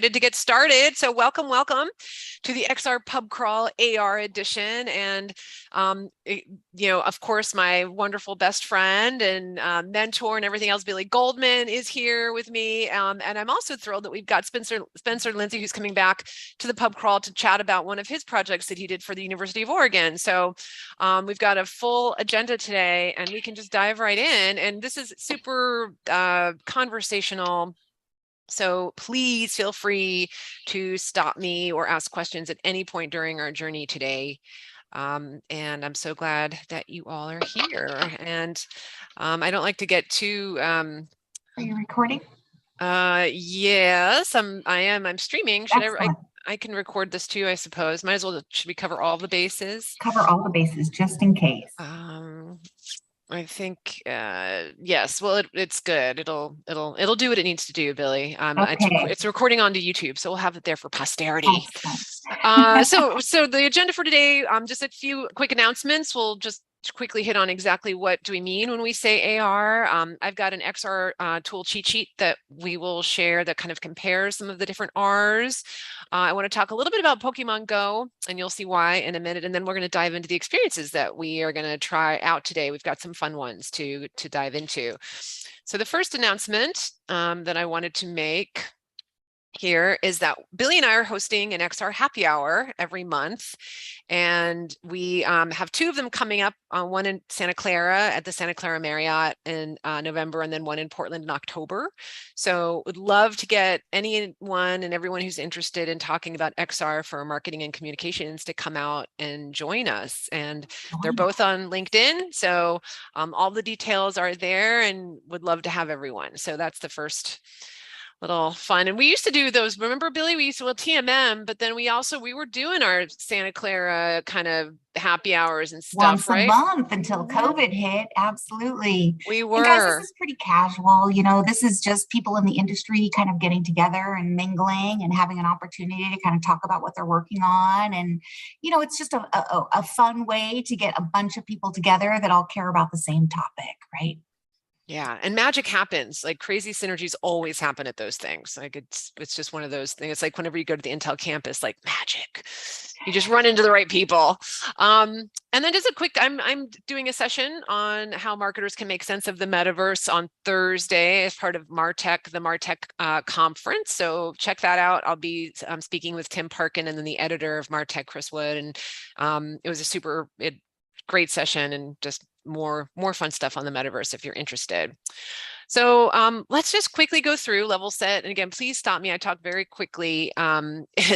To get started. So welcome to the XR Pub Crawl AR edition. And, of course, my wonderful best friend and mentor and everything else, Billie Goldman, is here with me. And I'm also thrilled that we've got Spencer Lindsay, who's coming back to the Pub Crawl to chat about one of his projects that he did for the University of Oregon. So we've got a full agenda today, and we can just dive right in. And this is super conversational. So please feel free to stop me or ask questions at any point during our journey today. And I'm so glad that you all are here. And I don't like to get too... Are you recording? Yes, I am. I'm streaming. I can record this too, I suppose. Might as well. Should we cover all the bases? Cover all the bases just in case. I think yes. Well, it's good. It'll do what it needs to do, Billie. Okay. It's recording onto YouTube, so we'll have it there for posterity. So the agenda for today, just a few quick announcements. We'll just quickly hit on exactly what do we mean when we say AR. I've got an XR tool cheat sheet that we will share that kind of compares some of the different Rs. I want to talk a little bit about Pokemon Go, and you'll see why in a minute. And then we're going to dive into the experiences that we are going to try out today. We've got some fun ones to dive into. So the first announcement that I wanted to make here is that Billie and I are hosting an XR happy hour every month, and we have two of them coming up, one in Santa Clara at the Santa Clara Marriott in November, and then one in Portland in October. So would love to get anyone and everyone who's interested in talking about XR for marketing and communications to come out and join us. And they're both on LinkedIn, so all the details are there, and would love to have everyone. So that's the first little fun. And we used to do those, remember, Billie, we used to, TMM, but then we were doing our Santa Clara kind of happy hours and stuff, once a month until COVID hit. Absolutely. We were. And guys, this is pretty casual. This is just people in the industry kind of getting together and mingling and having an opportunity to kind of talk about what they're working on. And, it's just a fun way to get a bunch of people together that all care about the same topic, right? Yeah, and magic happens. Like crazy synergies always happen at those things. Like it's just one of those things. It's like whenever you go to the Intel campus, like magic, you just run into the right people. And then just a quick, I'm doing a session on how marketers can make sense of the metaverse on Thursday as part of MarTech, the MarTech conference. So check that out. I'll be speaking with Tim Parkin and then the editor of MarTech, Chris Wood, and it was a great session, and just more fun stuff on the metaverse if you're interested. So let's just quickly go through level set. And again, please stop me. I talk very quickly.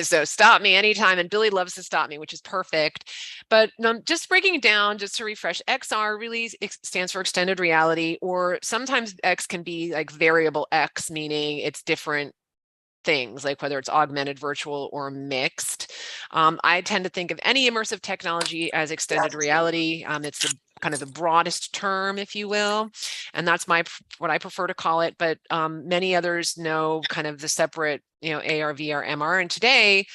So stop me anytime. And Billie loves to stop me, which is perfect. But just breaking it down, just to refresh, XR really stands for extended reality, or sometimes X can be like variable X, meaning it's different things, like whether it's augmented, virtual, or mixed. I tend to think of any immersive technology as extended reality. It's the kind of the broadest term, if you will, and that's what I prefer to call it. But many others know kind of the separate, AR, VR, MR. And today,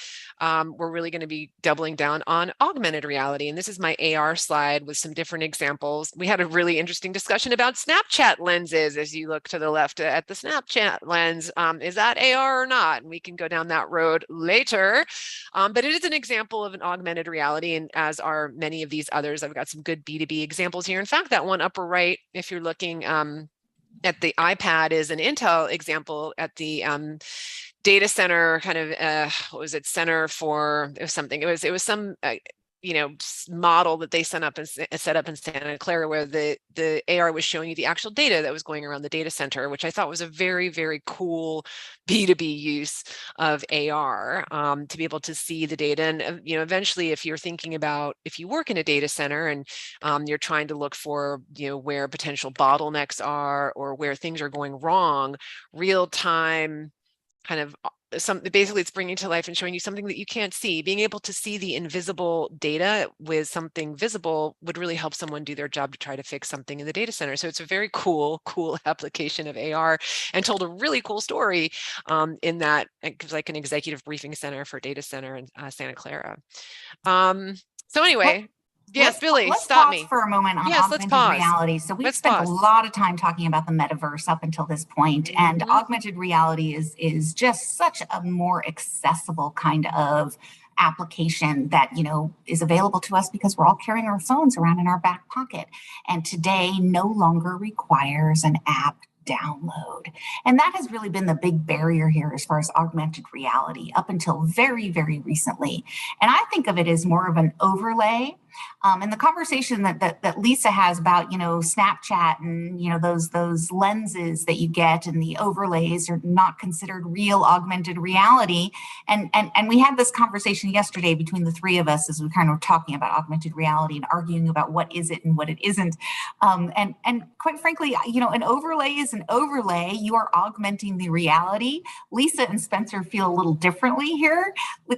we're really going to be doubling down on augmented reality. And this is my AR slide with some different examples. We had a really interesting discussion about Snapchat lenses. As you look to the left at the Snapchat lens, is that AR or not? And we can go down that road later. But it is an example of an augmented reality, and as are many of these others. I've got some good B2B examples here. In fact, that one upper right, if you're looking at the iPad, is an Intel example at the data center kind of what was it, center for something. It was some model that they set up in Santa Clara, where the AR was showing you the actual data that was going around the data center, which I thought was a very, very cool B2B use of AR, to be able to see the data. And eventually, if you're thinking about, if you work in a data center and you're trying to look for where potential bottlenecks are or where things are going wrong, real time kind of basically it's bringing to life and showing you something that you can't see. Being able to see the invisible data with something visible would really help someone do their job to try to fix something in the data center. So it's a very cool application of AR, and told a really cool story in that it was like an executive briefing center for data center in Santa Clara. So anyway. Yes, Billy, Let's stop pause me. for a moment on Yes, let's augmented pause. reality. So we've Let's spent a pause. lot of time talking about the metaverse up until this point, and Mhm. augmented reality is just such a more accessible kind of application that is available to us because we're all carrying our phones around in our back pocket, and today no longer requires an app download. And that has really been the big barrier here as far as augmented reality up until very, very recently. And I think of it as more of an overlay. And the conversation that Lisa has about Snapchat and those lenses that you get and the overlays are not considered real augmented reality. And we had this conversation yesterday between the three of us as we kind of talking about augmented reality and arguing about what is it and what it isn't. And quite frankly, an overlay is an overlay. You are augmenting the reality. Lisa and Spencer feel a little differently here.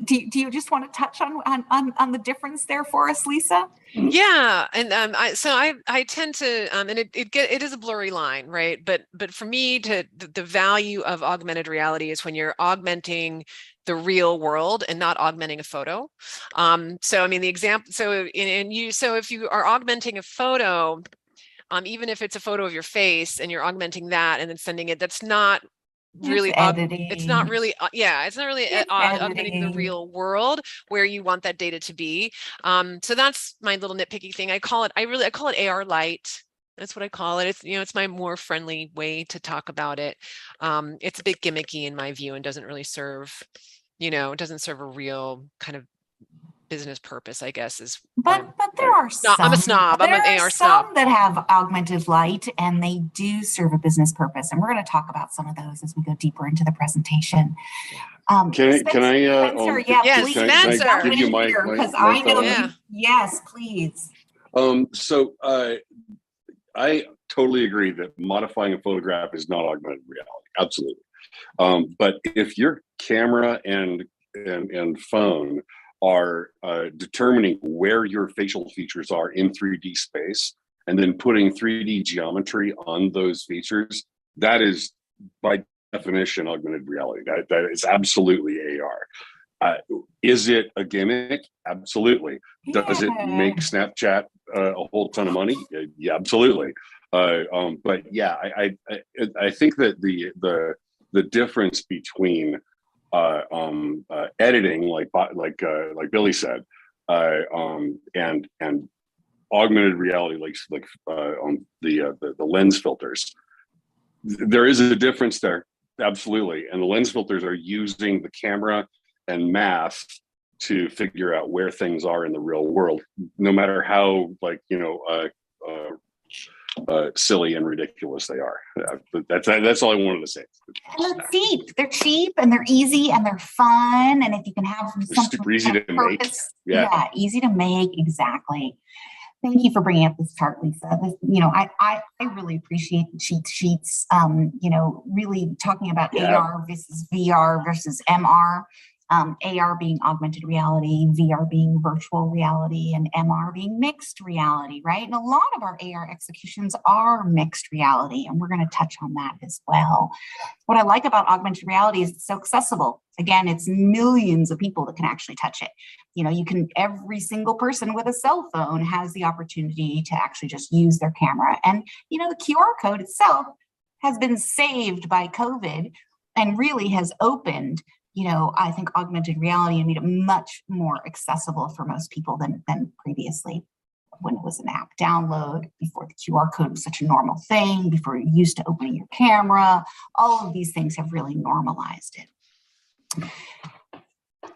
Do you just want to touch on the difference there for us, Lisa? Yeah, and I tend to and it is a blurry line, right? But for me, the value of augmented reality is when you're augmenting the real world and not augmenting a photo. So I mean the example. So if you are augmenting a photo, even if it's a photo of your face and you're augmenting that and then sending it, that's not It's really it's not editing. really it's not really It's augmenting the editing. real world where you want that data to be. So that's my little nitpicky thing. I call it AR light. That's what I call it. It's it's my more friendly way to talk about it. It's a bit gimmicky in my view and doesn't really serve it doesn't serve a real kind of business purpose, I guess, is But there are no, I'm a some snob. I'm there an are AR snob. some that have augmented light and they do serve a business purpose. And we're going to talk about some of those as we go deeper into the presentation. Yeah. Can I Spencer, yeah, Yes, please can I Spencer. jump give you in my here my because my I know thought on Yeah. it? yes, please. So I totally agree that modifying a photograph is not augmented reality. Absolutely. But if your camera and phone are determining where your facial features are in 3D space and then putting 3D geometry on those features, that is by definition augmented reality. That is absolutely AR. Is it a gimmick? Absolutely. Does it Yeah. make Snapchat a whole ton of money? Yeah, absolutely. But yeah, I think that the difference between editing, like Billy said, and augmented reality, like on the lens filters, there is a difference there, absolutely. And the lens filters are using the camera and math to figure out where things are in the real world, no matter how silly and ridiculous they are. That's all I wanted to say. And they're cheap. They're cheap and they're easy and they're fun. And if you can have They're something super easy to make. purpose, Yeah. easy to make. Exactly. Thank you for bringing up this chart, Lisa. I really appreciate the cheat sheets. Really talking about AR versus VR versus MR. AR being augmented reality, VR being virtual reality, and MR being mixed reality, right? And a lot of our AR executions are mixed reality, and we're going to touch on that as well. What I like about augmented reality is it's so accessible. Again, it's millions of people that can actually touch it. Every single person with a cell phone has the opportunity to actually just use their camera. And, the QR code itself has been saved by COVID and really has opened, I think augmented reality and made it much more accessible for most people than previously when it was an app download, before the QR code was such a normal thing, before you're used to opening your camera. All of these things have really normalized it.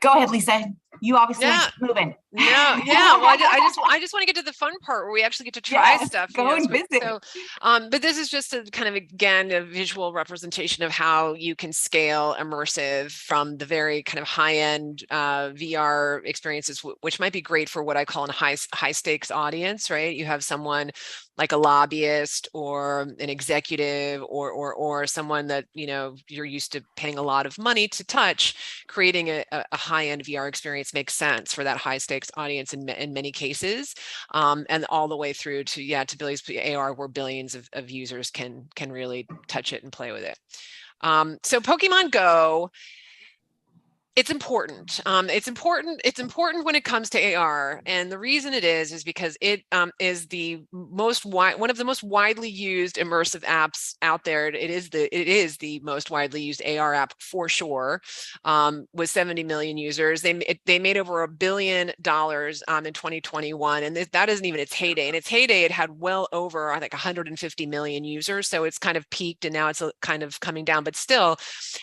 Go ahead, Lisa. You obviously keep moving. No, yeah. Well, I just want to get to the fun part where we actually get to try stuff. Go and visit. So, but this is just a kind of again a visual representation of how you can scale immersive from the very kind of high end VR experiences, which might be great for what I call a high stakes audience. Right? You have someone like a lobbyist or an executive or someone that you're used to paying a lot of money to touch. Creating a high end VR experience makes sense for that high stakes audience in many cases, and all the way through to Billy's AR, where billions of users can really touch it and play with it. So Pokemon Go, It's important. It's important. It's important when it comes to AR, and the reason it is because it is the one of the most widely used immersive apps out there. It is the most widely used AR app for sure, with 70 million users. They made over $1 billion in 2021, and that isn't even its heyday. In its heyday, it had well over, I think, 150 million users. So it's kind of peaked, and now it's kind of coming down, but still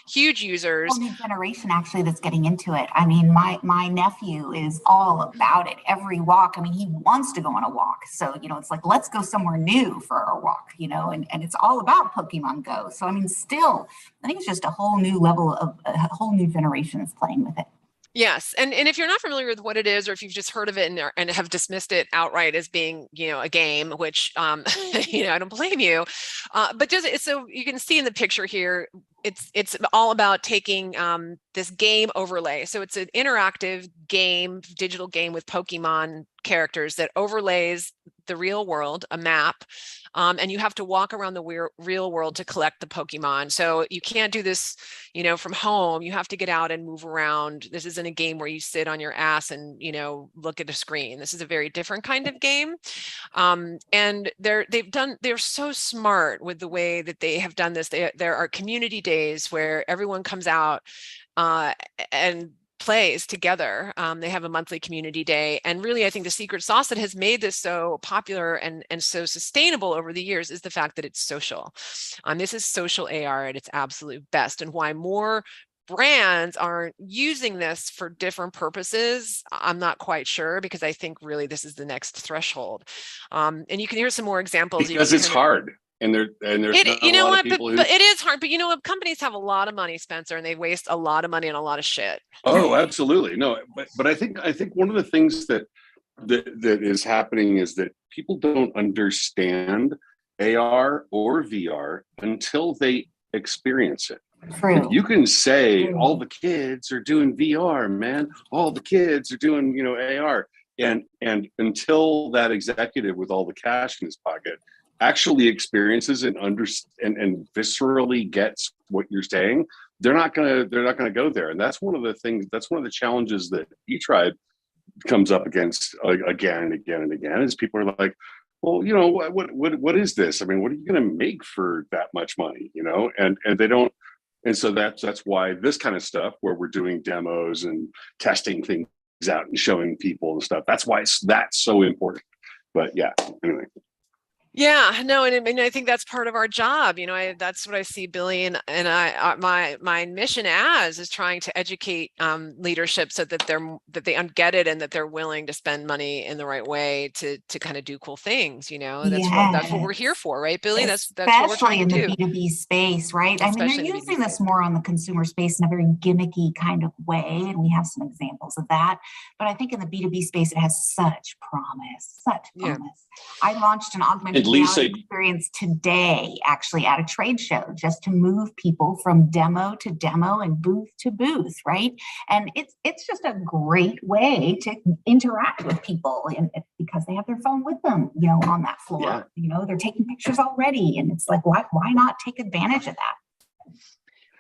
huge users. Whole new generation actually that's getting into it. I mean, my nephew is all about it. Every walk, I mean, he wants to go on a walk. So, it's like, let's go somewhere new for our walk, and it's all about Pokemon Go. So, I mean, still, I think it's just a whole new level of a whole new generation is playing with it. Yes. And if you're not familiar with what it is, or if you've just heard of it and have dismissed it outright as being, a game, which, I don't blame you. But so you can see in the picture here, it's all about taking this game overlay. So it's an interactive game, digital game with Pokemon characters that overlays the real world, a map, and you have to walk around the real world to collect the Pokemon. So you can't do this, from home. You have to get out and move around. This isn't a game where you sit on your ass and, look at a screen. This is a very different kind of game. And they're so smart with the way that they have done this. There are community days where everyone comes out and plays together. They have a monthly community day. And really, I think the secret sauce that has made this so popular and so sustainable over the years is the fact that it's social. This is social AR at its absolute best. And why more brands aren't using this for different purposes, I'm not quite sure, because I think really this is the next threshold. And you can hear some more examples. Because it's hard. And there's not a lot of people but it is hard. But companies have a lot of money, Spencer, and they waste a lot of money on a lot of shit. Oh, absolutely. No, but I think one of the things that is happening is that people don't understand AR or VR until they experience it. True. You can say all the kids are doing VR, man. All the kids are doing, AR. And until that executive with all the cash in his pocket actually experiences and viscerally gets what you're saying, they're not gonna go there. And that's one of the challenges that eTribe comes up against again and again and again, is people are like, well, what is this? I mean, what are you gonna make for that much money? And they don't. And so that's why this kind of stuff, where we're doing demos and testing things out and showing people and stuff, that's why that's so important. But yeah, anyway. Yeah, no, and I think that's part of our job. That's what I see Billie and I my mission as is trying to educate leadership so that they get it, and that they're willing to spend money in the right way to kind of do cool things. That's what we're here for, right, Billie? That's what we're trying to do. Especially in the B2B space, right? I mean, they're using this more on the consumer space in a very gimmicky kind of way, and we have some examples of that. But I think in the B2B space, it has such promise. Yeah. I launched an augmented reality experience today, actually, at a trade show, just to move people from demo to demo and booth to booth, right? And it's just a great way to interact with people, and because they have their phone with them, on that floor. Yeah. They're taking pictures already, and it's like, why not take advantage of that?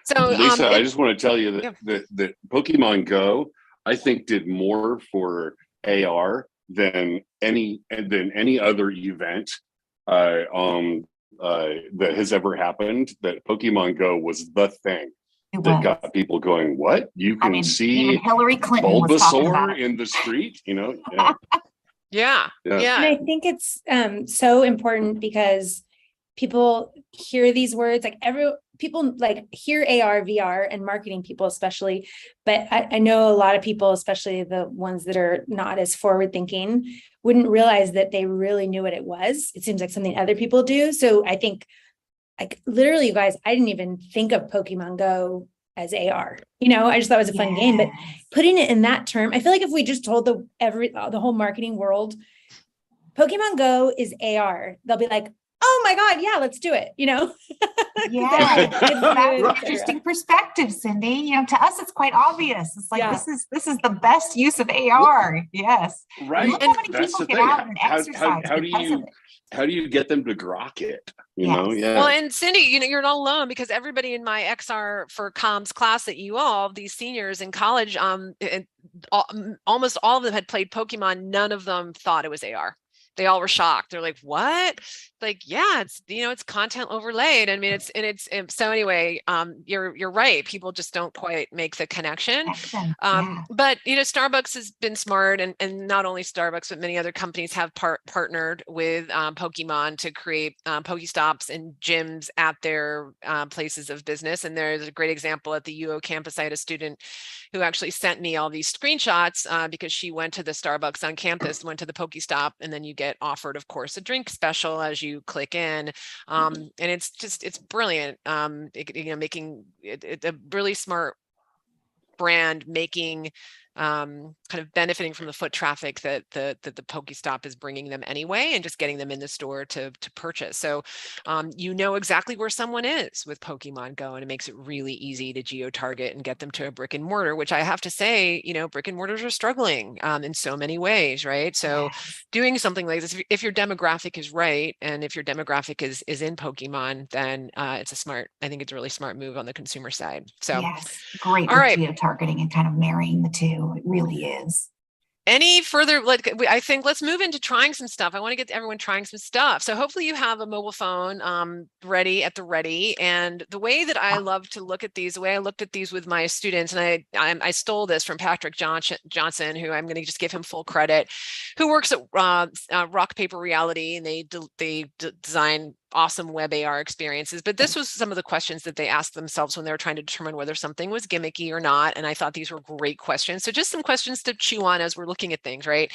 So, Lisa, I just want to tell you that Pokemon Go, I think, did more for AR than any other event that has ever happened. That Pokemon Go was the thing that got people going, what? You can see Hillary Clinton Bulbasaur in the street, Yeah. Yeah. And I think it's so important because people hear these words, like people like hear AR, VR, and marketing people especially, but I know a lot of people, especially the ones that are not as forward thinking, wouldn't realize that they really knew what it was. It seems like something other people do. So I think, like, literally, you guys, I didn't even think of Pokemon Go as AR. I just thought it was a fun game, but putting it in that term, I feel like if we just told the whole marketing world, Pokemon Go is AR, they'll be like, oh my God, yeah, let's do it. Yeah, that's an Right. interesting perspective, Cindy. To us, it's quite obvious. It's like, Yeah. this is the best use of AR. Yes. Right. Look how many That's people the get thing. out and exercise How do because of you it. how do you get them to grok it? Yes. Yeah. Well, and Cindy, you're not alone, because everybody in my XR for comms class at UAll, these seniors in college, almost all of them had played Pokemon. None of them thought it was AR. They all were shocked. They're like, what? Like, yeah, it's content overlaid. I mean, so anyway, you're right. People just don't quite make the connection. Yeah. But Starbucks has been smart, and not only Starbucks, but many other companies have partnered with Pokemon to create Pokestops and gyms at their places of business. And there's a great example at the UO campus. I had a student who actually sent me all these screenshots because she went to the Starbucks on campus, went to the Pokestop, and then you get offered, of course, a drink special as you click in. And it's brilliant. Making it a really smart brand, making kind of benefiting from the foot traffic that the Pokestop is bringing them anyway, and just getting them in the store to purchase. So exactly where someone is with Pokemon Go, and it makes it really easy to geo-target and get them to a brick and mortar, which I have to say, brick and mortars are struggling in so many ways, right? So doing something like this, if your demographic is right, and if your demographic is in Pokemon, then I think it's a really smart move on the consumer side. So yes, great all with right. geo-targeting and kind of marrying the two. It really is. Any further, I think let's move into trying some stuff. I want to get everyone trying some stuff. So hopefully you have a mobile phone ready. And the way that I love to look at these, the way I looked at these with my students, and I stole this from Patrick Johnson, who I'm going to just give him full credit, who works at Rock Paper Reality, and they design awesome web AR experiences. But this was some of the questions that they asked themselves when they were trying to determine whether something was gimmicky or not. And I thought these were great questions. So just some questions to chew on as we're looking at things, right?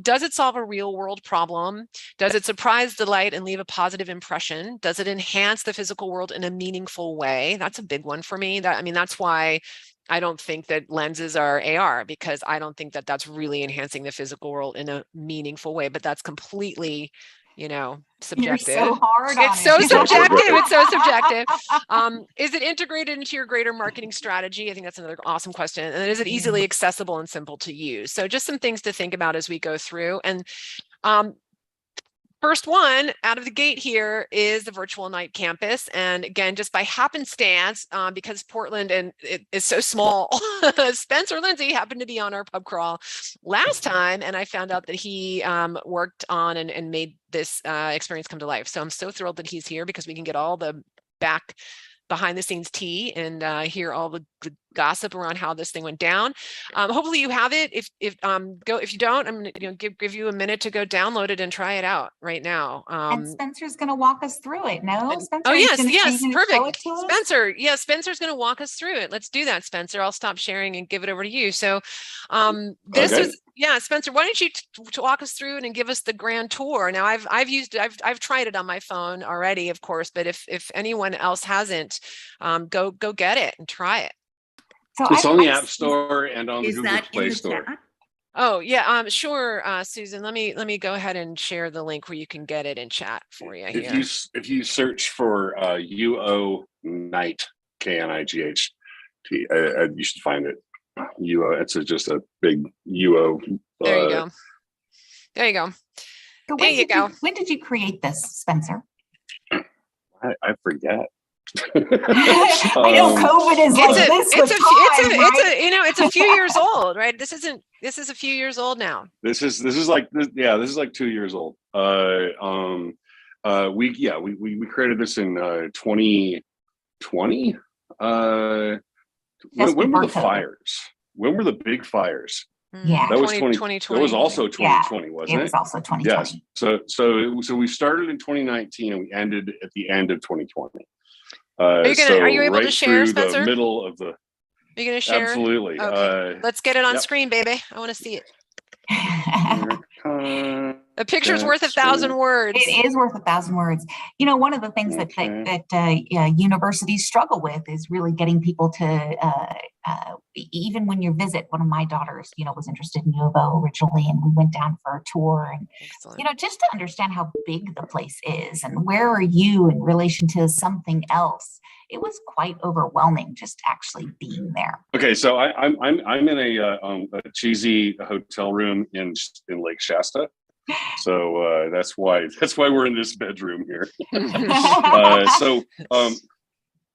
Does it solve a real world problem? Does it surprise, delight, and leave a positive impression? Does it enhance the physical world in a meaningful way? That's a big one for me. That's why I don't think that lenses are AR, because I don't think that that's really enhancing the physical world in a meaningful way. But that's completely subjective. You're so hard on it's so it. subjective. It's so subjective. Is it integrated into your greater marketing strategy? I think that's another awesome question. And then is it easily accessible and simple to use? So just some things to think about as we go through. And first one out of the gate here is the virtual night campus. And again, just by happenstance, because Portland and it is so small, Spencer Lindsay happened to be on our pub crawl last time. And I found out that he worked on and made this experience come to life. So I'm so thrilled that he's here, because we can get all the behind the scenes tea and hear all the gossip around how this thing went down. Hopefully you have it. If you don't, I'm going to give you a minute to go download it and try it out right now. And Spencer's going to walk us through it. No, Spencer. Oh yes, perfect. Spencer, Spencer's going to walk us through it. Let's do that, Spencer. I'll stop sharing and give it over to you. So this is Spencer, why don't you walk us through it and give us the grand tour? Now I've tried it on my phone already, of course, but if anyone else hasn't, go get it and try it. So it's on the App Store and on the Google Play Store. Chat? Oh yeah, sure, Susan. Let me go ahead and share the link where you can get it in chat for you here. If you search for UO Night, KNIGHT, you should find it. UO. It's just a big UO. There you go. There you go. So when did you create this, Spencer? I forget. I know COVID is it's a few years old, right? This is a few years old now. This is like 2 years old. We created this in 2020. When were the fires? When were the big fires? Yeah, that was 2020. That was also 2020, wasn't it? It was also 2020. Yes. So we started in 2019 and we ended at the end of 2020. Are you able to share, Spencer? The middle of the. Are you going to share? Absolutely. Okay. Let's get it on screen, baby. I want to see it. A picture's worth 1,000 words. It is worth 1,000 words. You know, one of the things that universities struggle with is really getting people to, even when you visit. One of my daughters, was interested in UofO originally, and we went down for a tour, and Excellent. just to understand how big the place is and where are you in relation to something else. It was quite overwhelming just actually being there. Okay, so I'm in a cheesy hotel room in Lake Shasta. So that's why we're in this bedroom here.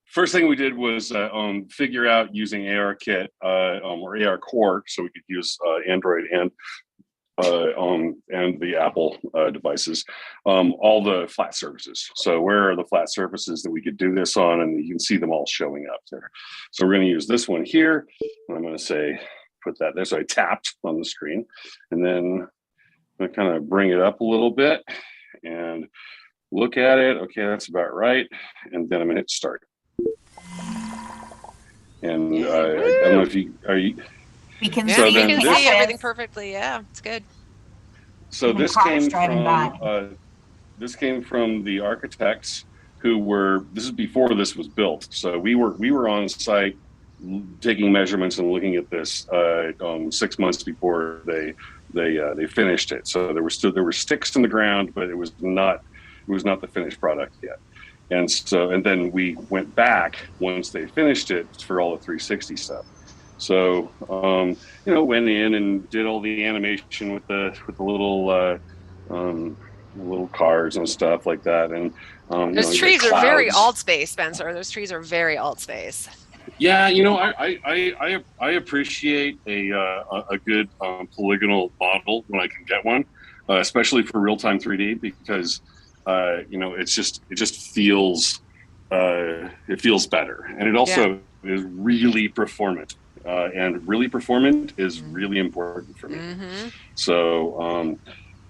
First thing we did was figure out using ARKit or AR Core, so we could use Android and the Apple devices, all the flat surfaces. So where are the flat surfaces that we could do this on? And you can see them all showing up there. So we're going to use this one here. And I'm going to say, put that there. So I tapped on the screen, and then I'm going to kind of bring it up a little bit and look at it. Okay, that's about right. And then I'm going to hit start. And I don't know if you are you. We can Yeah, see, you can see everything perfectly. Yeah, it's good. So this came from the architects who were. This is before this was built. So we were on site taking measurements and looking at this 6 months before they finished it. So there were sticks in the ground, but it was not the finished product yet. And then we went back once they finished it for all the 360 stuff. So went in and did all the animation with the little cars and stuff like that. And those trees are very alt space, Spencer. Those trees are very alt space. Yeah, I appreciate a good polygonal model when I can get one, especially for real-time 3D, because it just feels better, and it also is really performant, and really performant is really important for me. Mm-hmm. So,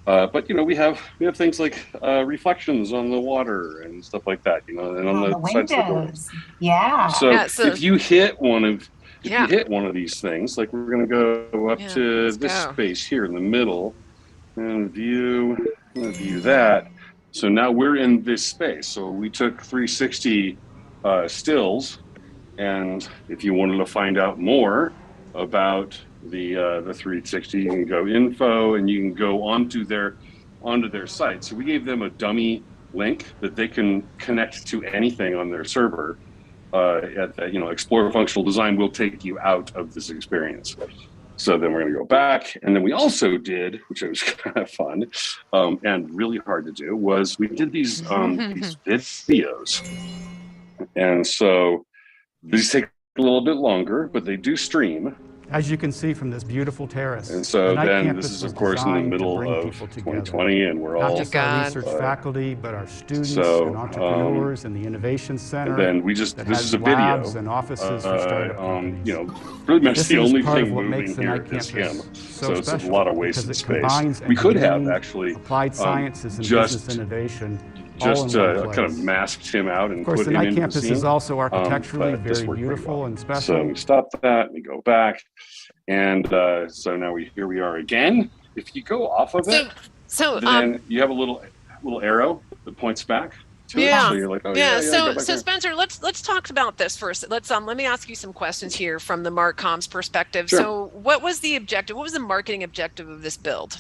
but we have things like reflections on the water and stuff like that, and on the sides of the doors. Yeah. So if you hit one of these things, like we're going to go up to this space here in the middle and view that. So now we're in this space. So we took 360 stills, and if you wanted to find out more about the 360, you can go info, and you can go onto their site. So we gave them a dummy link that they can connect to anything on their server. Explore functional design will take you out of this experience. So then we're going to go back, and then we also did, which was kind of fun and really hard to do, was we did these videos, and so these take a little bit longer, but they do stream. As you can see from this beautiful terrace. And so then this is, of course, in the middle of 2020, and we're all not just our research faculty, but our students and entrepreneurs and the Innovation Center. And then this is a video. And offices for startup pretty much the only thing moving here is him. So it's a lot of wasted space. We could have actually applied sciences and business innovation. Just kind of masked him out and put him in the scene. Of course, the Knight campus is also architecturally very beautiful and special. So we stop that, we go back, and so now here we are again. If you go off of it, then you have a little arrow that points back to it. So you're like, So Spencer, let's talk about this first. Let me ask you some questions here from the MarkCom's perspective. Sure. So what was the objective? What was the marketing objective of this build?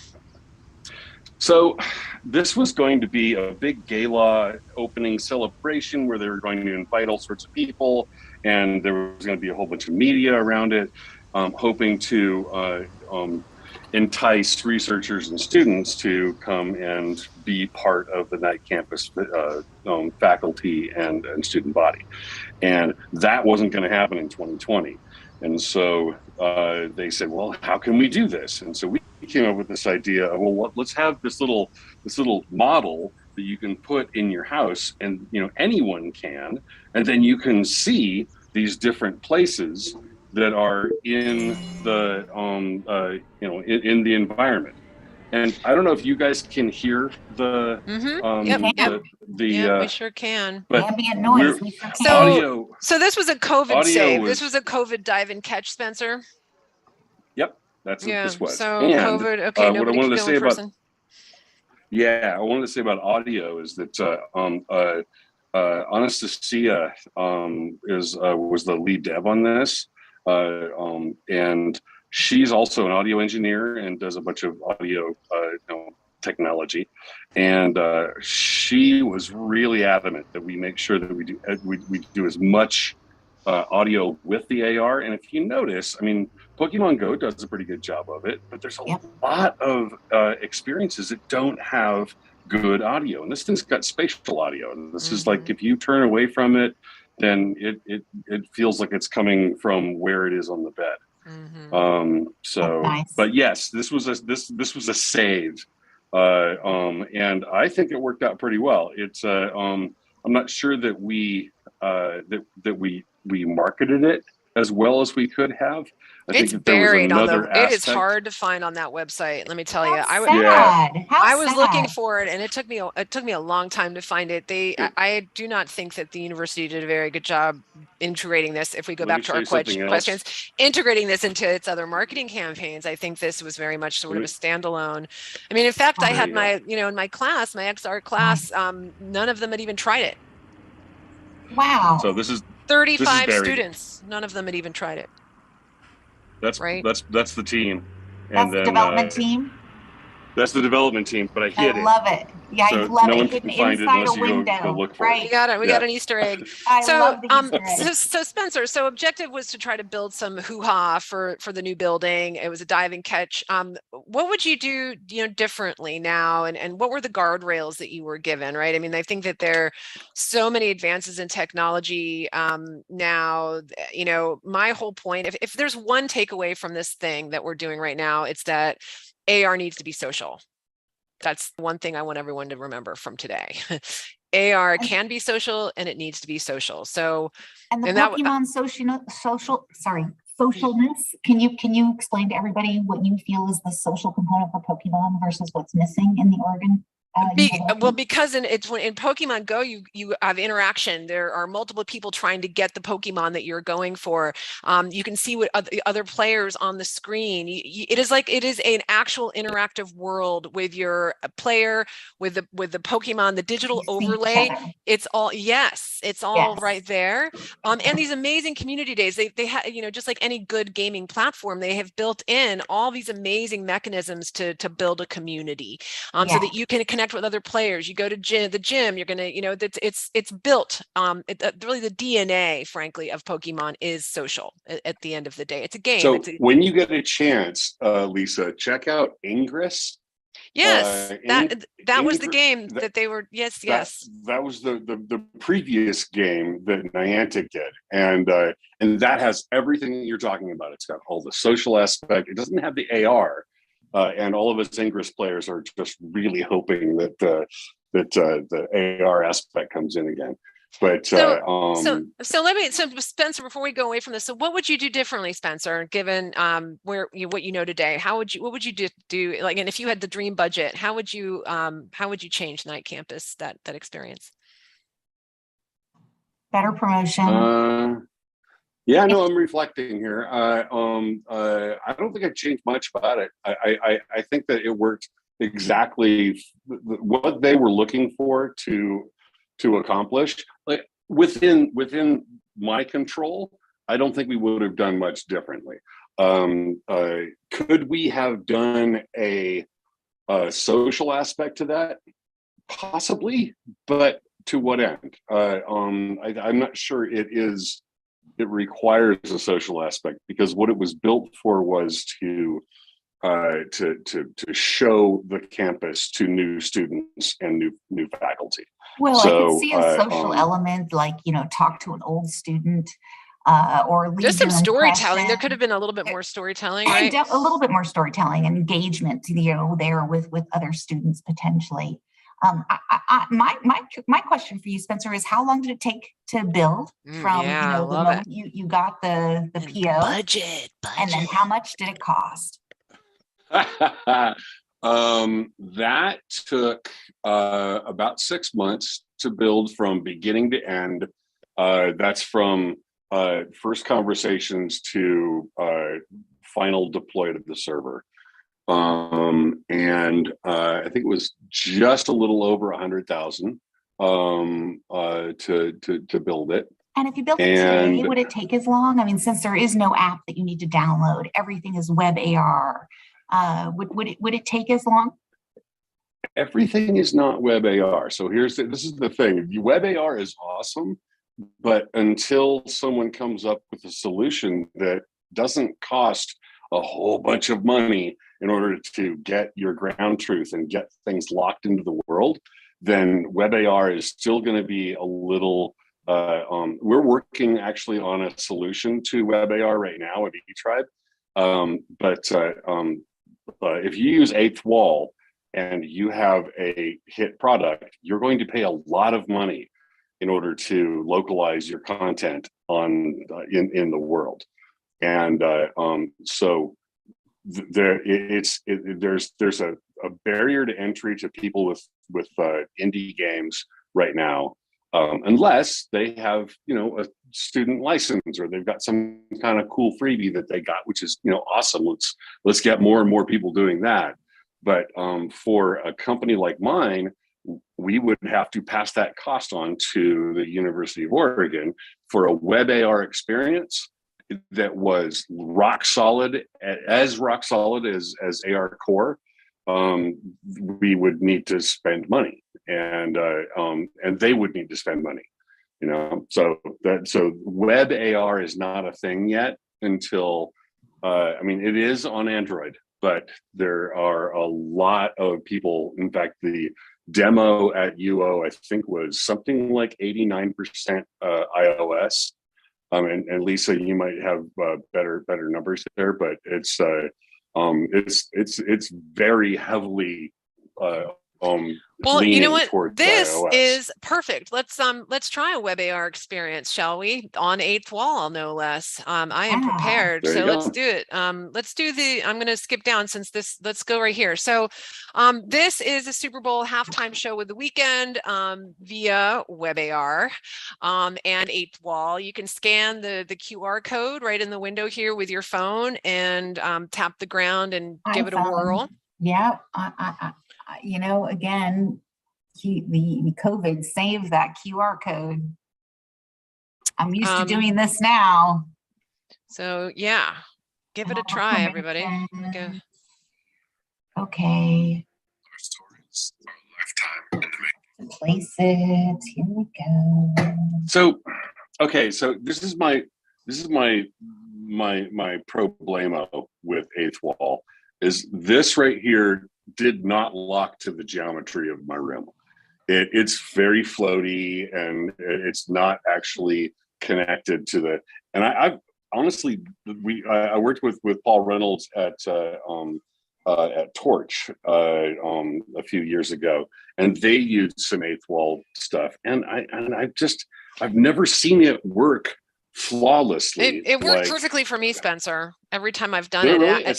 So this was going to be a big gala opening celebration where they were going to invite all sorts of people, and there was going to be a whole bunch of media around it, hoping to entice researchers and students to come and be part of the Knight campus faculty and student body. And that wasn't going to happen in 2020. And so they said, well, how can we do this? And so we came up with this idea of, well, let's have this little model that you can put in your house, and anyone can, and then you can see these different places that are in the in the environment. And I don't know if you guys can hear the we sure can. But ambient noise. So this was a COVID save. This was a COVID dive and catch, Spencer. Yep, that's what this was. So and, COVID. Okay, what I wanted to say about Yeah, I wanted to say about audio is that Anastasia was the lead dev on this, and she's also an audio engineer and does a bunch of audio technology, and she was really adamant that we make sure that we do as much audio with the AR. And if you notice, I mean, Pokemon Go does a pretty good job of it, but there's a lot of experiences that don't have good audio, and this thing's got spatial audio, and this is like, if you turn away from it, then it feels like it's coming from where it is on the bed. So nice. But yes, this was a save, and I think it worked out pretty well. It's I'm not sure that we we marketed it as well as we could have. It's buried on the. It is hard to find on that website. Let me tell you, I was looking for it, and it took me a long time to find it. I do not think that the university did a very good job integrating this. If we go back to our questions, integrating this into its other marketing campaigns, I think this was very much sort of a standalone. I mean, in fact, I had my in my class, my XR class, none of them had even tried it. Wow. So this is 35 students. None of them had even tried it. That's right. That's the team. That's the development team. That's the development team, but I hid it. I love it. Yeah, so I love no it. one can find it unless you go look for it. We got it. We got an Easter egg. I love the Easter egg. So Spencer, so objective was to try to build some hoo-ha for the new building. It was a dive and catch. What would you do, differently now? And what were the guardrails that you were given, right? I mean, I think that there are so many advances in technology now. My whole point, if there's one takeaway from this thing that we're doing right now, it's that AR needs to be social. That's one thing I want everyone to remember from today. AR can be social, and it needs to be social. So, and the Pokemon socialness. Can you explain to everybody what you feel is the social component for Pokemon versus what's missing in the Oregon? Because in Pokemon Go, you have interaction. There are multiple people trying to get the Pokemon that you're going for. You can see what other players on the screen. It is an actual interactive world with your player, with the Pokemon, the digital overlay. It's all right there. And these amazing community days. They have, just like any good gaming platform, they have built in all these amazing mechanisms to build a community, so that you can connect with other players. You go to the gym, you're gonna, it's built. Really, the DNA, frankly, of Pokemon is social. At the end of the day, it's a game. So when you get a chance, Lisa, check out Ingress. Yes, that was the game that they were. Yes. That was the previous game that Niantic did, and that has everything that you're talking about. It's got all the social aspect. It doesn't have the AR. And all of us Ingress players are just really hoping that the AR aspect comes in again. But so Spencer, before we go away from this, so what would you do differently, Spencer, given what you know today? What would you do? Like, and if you had the dream budget, how would you change Night Campus, that experience? Better promotion. Yeah, no, I'm reflecting here. I don't think I changed much about it. I think that it worked exactly what they were looking for to accomplish. Like within my control, I don't think we would have done much differently. Could we have done a social aspect to that? Possibly, but to what end? I'm not sure it requires a social aspect, because what it was built for was to show the campus to new students and new faculty. Well, I could see a social element, like, talk to an old student, or just some storytelling. There could have been a little bit more storytelling, right? A little bit more storytelling and engagement, there with other students potentially. My question for you, Spencer, is how long did it take to build from the moment you got the PO budget, and then how much did it cost? That took about 6 months to build from beginning to end. That's from first conversations to final deploy to the server. and I think it was just a little over 100,000 to build it. And if you built it today, would it take as long? I mean, since there is no app that you need to download, everything is web AR. Would it take as long? Everything is not web AR. So this is the thing. Web AR is awesome, but until someone comes up with a solution that doesn't cost a whole bunch of money in order to get your ground truth and get things locked into the world, then web AR is still going to be a little. We're working actually on a solution to web AR right now at eTribe. But if you use Eighth Wall and you have a hit product, you're going to pay a lot of money in order to localize your content in the world. And so there's a barrier to entry to people with indie games right now, unless they have a student license or they've got some kind of cool freebie that they got, which is awesome. Let's get more and more people doing that. But for a company like mine, we would have to pass that cost on to the University of Oregon for a web AR experience that was rock solid as AR Core. We would need to spend money, and they would need to spend money. So web AR is not a thing yet until it is on Android, but there are a lot of people. In fact, the demo at UO, I think, was something like 89% iOS. And Lisa, you might have better numbers there, but it's very heavily well, you know what? This iOS. is perfect. Let's try a web AR experience, shall we? On Eighth Wall, no less. I am prepared. So let's do it. Let's do I'm going to skip down let's go right here. So this is a Super Bowl halftime show with The Weeknd via web AR and Eighth Wall. You can scan the QR code right in the window here with your phone and tap the ground and give it a whirl. Yeah. Again, the COVID saved that QR code. I'm used to doing this now. So yeah, give it a try, everybody. Okay. Place it. Here we go. So this is my problemo with Eighth Wall is this right here did not lock to the geometry of my room. It's very floaty and it's not actually connected to the. And I've honestly, I worked with Paul Reynolds at Torch a few years ago, and they used some Eighth Wall stuff, and I've never seen it work flawlessly. It worked perfectly for me, Spencer. Every time I've done it, really? I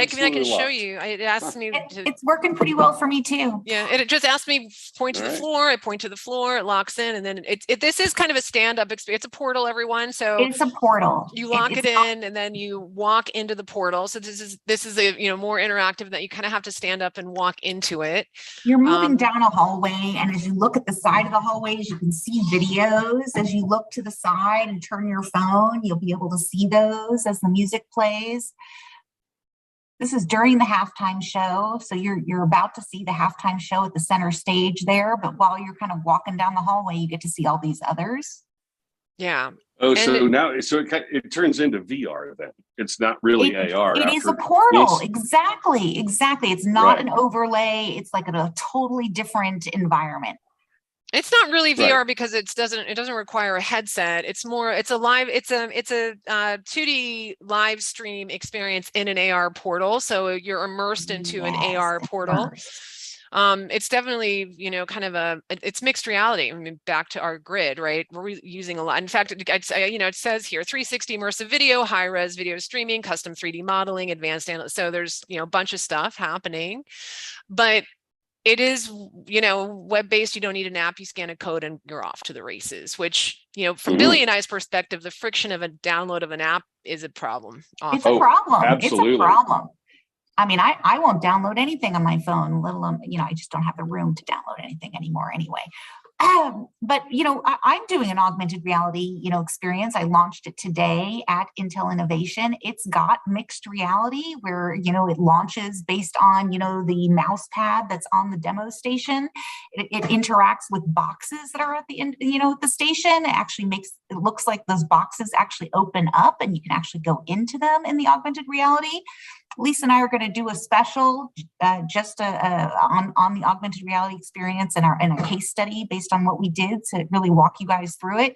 can show you. It asks me it's working pretty well for me too. Yeah, it just asked me point to the floor. I point to the floor, it locks in, and then this is kind of a stand-up experience. It's a portal, everyone. So it's a portal. You lock it in and then you walk into the portal. So this is a more interactive, that you kind of have to stand up and walk into it. You're moving down a hallway, and as you look at the side of the hallways, you can see videos. As you look to the side and turn your phone, you'll be able to see those as the music plays. This is during the halftime show, so you're about to see the halftime show at the center stage there, but while you're kind of walking down the hallway, you get to see all these others. Yeah. Oh, so now it turns into VR then. It's not really AR. It is a portal. Exactly. It's not an overlay. It's like a totally different environment. It's not really VR because it doesn't require a headset. It's a 2D live stream experience in an AR portal. So you're immersed into an AR portal. It's definitely, kind of it's mixed reality. I mean, back to our grid, right? We're using a lot. In fact, it says here 360 immersive video, high res video streaming, custom 3D modeling, advanced analytics. So there's, a bunch of stuff happening, but it is, web-based. You don't need an app. You scan a code and you're off to the races, which, from Billie and I's perspective, the friction of a download of an app is a problem. It's a problem. Absolutely. It's a problem. I mean, I won't download anything on my phone, let alone, I just don't have the room to download anything anymore anyway. But, I'm doing an augmented reality, experience. I launched it today at Intel Innovation. It's got mixed reality where, it launches based on, the mouse pad that's on the demo station. It interacts with boxes that are at the end, the station. It looks like those boxes actually open up and you can actually go into them in the augmented reality. Lisa and I are going to do a special on the augmented reality experience and a case study based on what we did to really walk you guys through it.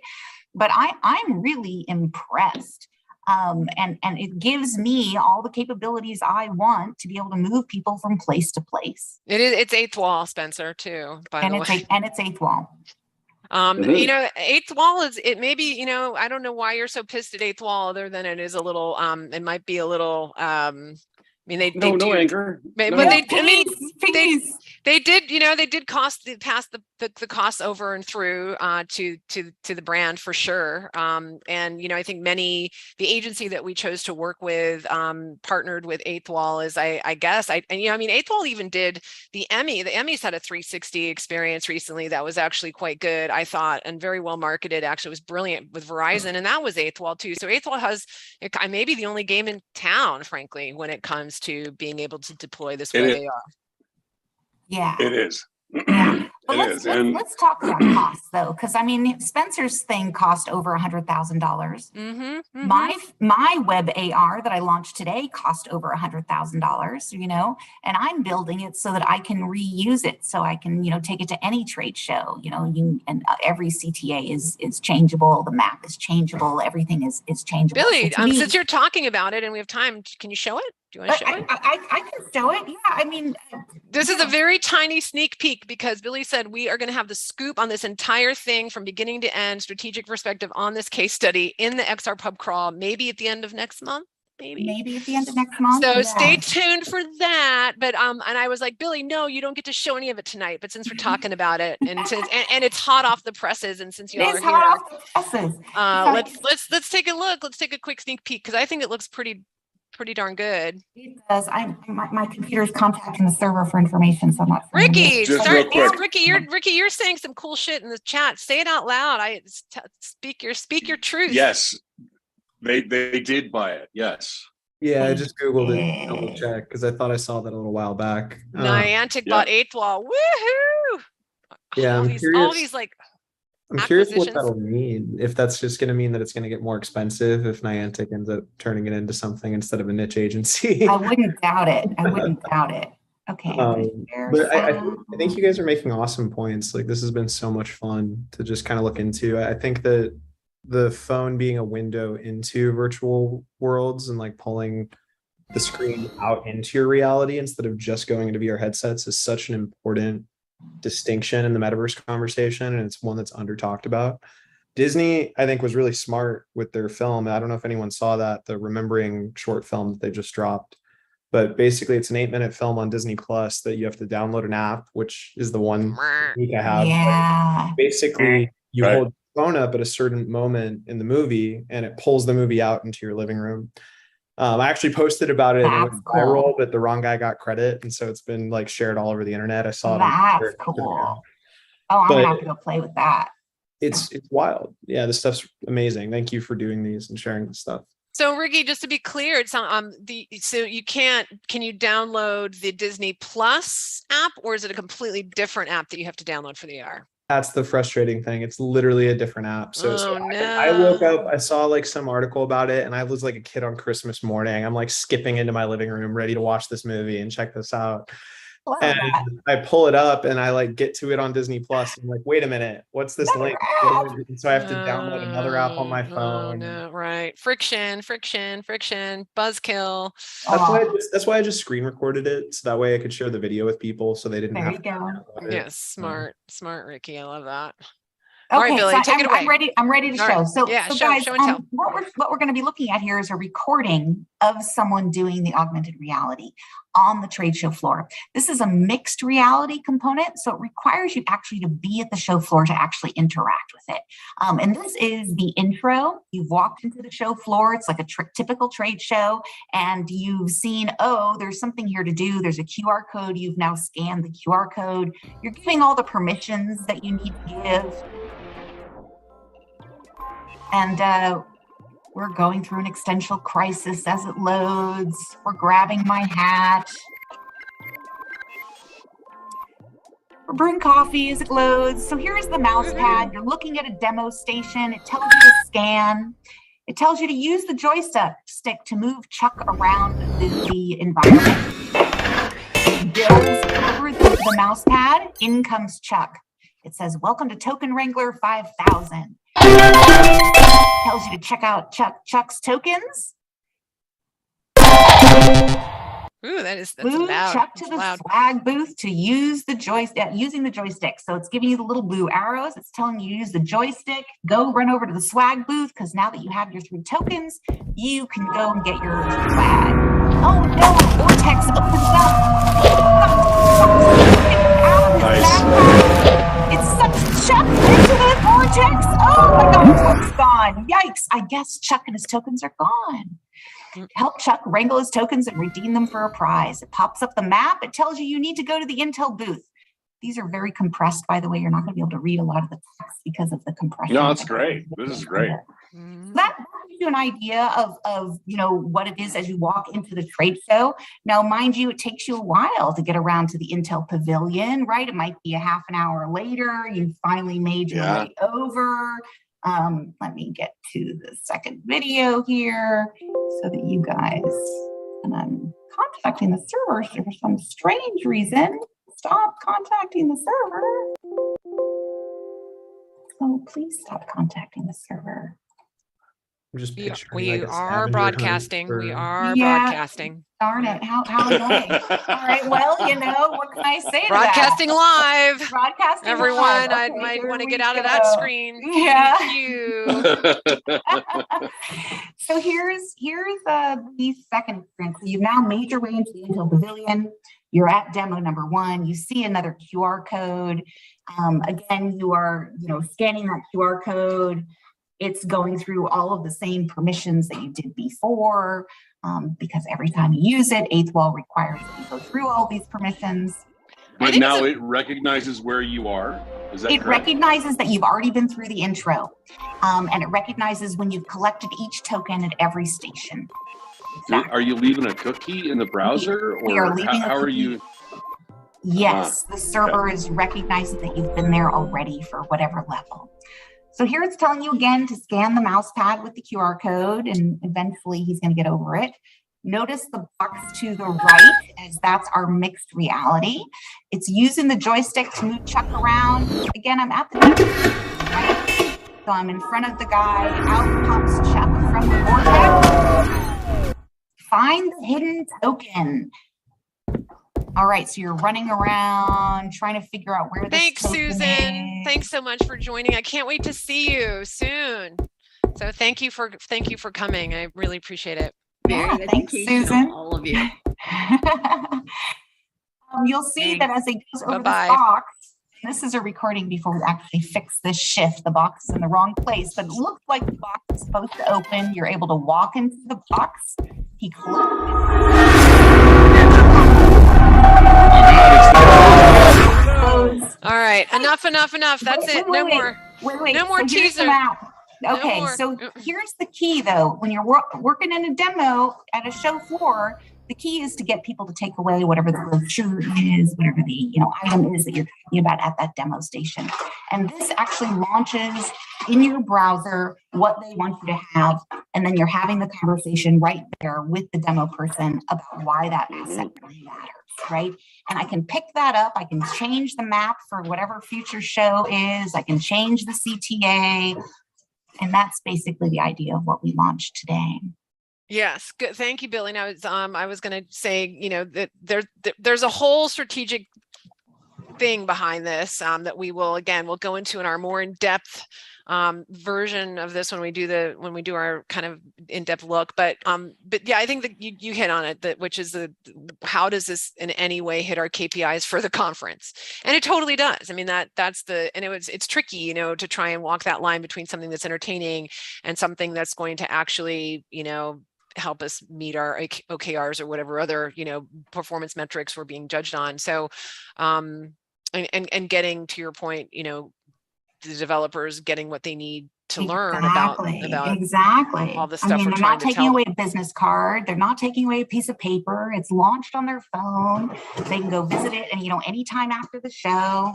But I'm really impressed. And it gives me all the capabilities I want to be able to move people from place to place. It's eighth wall, Spencer, too, by the way. And it's eighth wall. Eighth wall is it maybe, I don't know why you're so pissed at eighth wall other than it is a little, it might be a little, they no do, anger. but No. they did, they did pass the costs over and through to the brand for sure. And I think the agency that we chose to work with partnered with Eighth Wall is Eighth Wall even did the Emmy. The Emmys had a 360 experience recently that was actually quite good, I thought, and very well marketed. Actually, it was brilliant with Verizon, and that was Eighth Wall too. So Eighth Wall has maybe the only game in town, frankly, when it comes to being able to deploy this web AR. Yeah, it is. Yeah. But let's talk about costs though, because Spencer's thing cost over $100,000. My web AR that I launched today cost over $100,000. And I'm building it so that I can reuse it, so I can take it to any trade show. And every CTA is changeable. The map is changeable. Everything is changeable. Billie, since you're talking about it and we have time, can you show it? Do you want to show it? I can show it. Yeah, this is a very tiny sneak peek because Billie said we are going to have the scoop on this entire thing from beginning to end, strategic perspective on this case study in the XR Pub Crawl, maybe at the end of next month. Maybe at the end of next month. So stay tuned for that. But and I was like, Billie, no, you don't get to show any of it tonight. But since we're talking about it, and since and it's hot off the presses, and since you all are here, off the presses. Let's take a look. Let's take a quick sneak peek because I think it looks pretty darn good. It does. My computer's contacting the server for information, so I'm not. Ricky, Ricky, you're saying some cool shit in the chat. Say it out loud. Speak your truth. Yes, they did buy it. Yes. Yeah, I just googled it, double check, because I thought I saw that a little while back. Niantic bought Eighth Wall. Woohoo! Yeah, all these like. I'm curious what that'll mean. If that's just going to mean that it's going to get more expensive if Niantic ends up turning it into something instead of a niche agency. I wouldn't doubt it. Okay. But I think you guys are making awesome points. Like, this has been so much fun to just kind of look into. I think that the phone being a window into virtual worlds and like pulling the screen out into your reality instead of just going into VR headsets is such an important distinction in the metaverse conversation, and it's one that's under talked about. Disney, I think, was really smart with their film. I don't know if anyone saw that, the Remembering short film that they just dropped, but basically it's an 8-minute film on Disney Plus that you have to download an app, which is the one I have. Yeah. Basically, you hold your phone up at a certain moment in the movie and it pulls the movie out into your living room. I actually posted about it and it went viral, but the wrong guy got credit, and so it's been like shared all over the internet. I saw it. That's cool. Oh, I'm gonna have to go play with that. It's wild. Yeah, this stuff's amazing. Thank you for doing these and sharing this stuff. So Ricky, just to be clear, it's so you can you download the Disney Plus app, or is it a completely different app that you have to download for the AR? That's the frustrating thing. It's literally a different app. So, no. I woke up, I saw like some article about it, and I was like a kid on Christmas morning. I'm like skipping into my living room, ready to watch this movie and check this out. And I pull it up and I like get to it on Disney Plus. I'm like, wait a minute, what's this link? And so I have to download another app on my phone. No, right. Friction, buzzkill. That's why I just screen recorded it. So that way I could share the video with people so they didn't have to. Yes, smart, Ricky. I love that. All right, Billie, take it away. I'm ready to show. So, yeah, so show, guys, show and tell. what we're going to be looking at here is a recording of someone doing the augmented reality on the trade show floor. This is a mixed reality component, so it requires you actually to be at the show floor to actually interact with it. And this is the intro. You've walked into the show floor. It's like a typical trade show, and you've seen, oh, there's something here to do. There's a QR code. You've now scanned the QR code. You're giving all the permissions that you need to give. And we're going through an existential crisis as it loads. We're grabbing my hat. We're brewing coffee as it loads. So here's the mouse pad. You're looking at a demo station. It tells you to scan. It tells you to use the joystick to move Chuck around the environment. Builds over the mouse pad. In comes Chuck. It says, welcome to Token Wrangler 5000. Tells you to check out Chuck's tokens. Ooh, that's Move loud. Chuck to the swag booth to use the joystick, using the joystick. So it's giving you the little blue arrows. It's telling you to use the joystick. Go run over to the swag booth, because now that you have your 3 tokens, you can go and get your swag. Oh no, Vortex opens up. Nice. It sucks Chuck into the vortex. Oh my God, Chuck's gone. Yikes. I guess Chuck and his tokens are gone. Help Chuck wrangle his tokens and redeem them for a prize. It pops up the map. It tells you need to go to the Intel booth. These are very compressed, by the way. You're not going to be able to read a lot of the text because of the compression. No, that's great. This is great. That gives you an idea of what it is as you walk into the trade show. Now, mind you, it takes you a while to get around to the Intel Pavilion, right? It might be a half an hour later. You finally made your way over. Let me get to the second video here so that you guys, and I'm contacting the server for some strange reason. Stop contacting the server. So please stop contacting the server. I'm just picturing we like a are scavenger broadcasting. hunt We for- are broadcasting. Darn it. How annoying. All right. Well, what can I say to Broadcasting that? live. Broadcasting Everyone, live. I Okay, might here want to we get out of go. that screen. Yeah. Thank you. So here's the second experience. So you've now made your way into the Intel Pavilion. You're at demo number 1. You see another QR code. Again, you are scanning that QR code. It's going through all of the same permissions that you did before, because every time you use it, 8th Wall requires that you go through all these permissions. But now it recognizes where you are. Is that It correct? recognizes that you've already been through the intro, and it recognizes when you've collected each token at every station. Exactly. Are you leaving a cookie in the browser, We are or leaving how a are cookie. you? Yes, the server is recognizing that you've been there already for whatever level. So here it's telling you again to scan the mouse pad with the QR code, and eventually he's going to get over it. Notice the box to the right, as that's our mixed reality. It's using the joystick to move Chuck around. Again, I'm at the right, so I'm in front of the guy. Out pops Chuck from the vortex. Find the hidden token. All right, so you're running around trying to figure out where this Thanks, token Susan. is. Thanks so much for joining. I can't wait to see you soon. So thank you for coming. I really appreciate it. Yeah, thanks, Susan. All of you. You'll see that as it goes over Bye-bye. this box, this is a recording before we actually fix this shift. The box is in the wrong place, but it looks like the box is supposed to open. You're able to walk into the box. He closed. All right, enough. That's it. No more. Wait. No more So here's the teaser. map. No Okay, more. so here's the key though. When you're working in a demo at a show floor, the key is to get people to take away whatever the brochure is, whatever the item is that you're talking about at that demo station. And this actually launches in your browser what they want you to have, and then you're having the conversation right there with the demo person about why that asset really matters, right? And I can pick that up. I can change the map for whatever future show is. I can change the CTA. And that's basically the idea of what we launched today. Yes, good. Thank you, Billie. Now, I was going to say, that there's a whole strategic thing behind this that we'll go into in our more in-depth version of this when we do our kind of in-depth look. But yeah, I think that you hit on it, which is how does this in any way hit our KPIs for the conference? And it totally does. I mean, it's tricky, you know, to try and walk that line between something that's entertaining and something that's going to actually, you know, help us meet our OKRs or whatever other, you know, performance metrics we're being judged on. So, and getting to your point, you know, the developers getting what they need to learn about exactly all the stuff. I mean, they're not taking away a business card. They're not taking away a piece of paper. It's launched on their phone. They can go visit it, and you know, anytime after the show.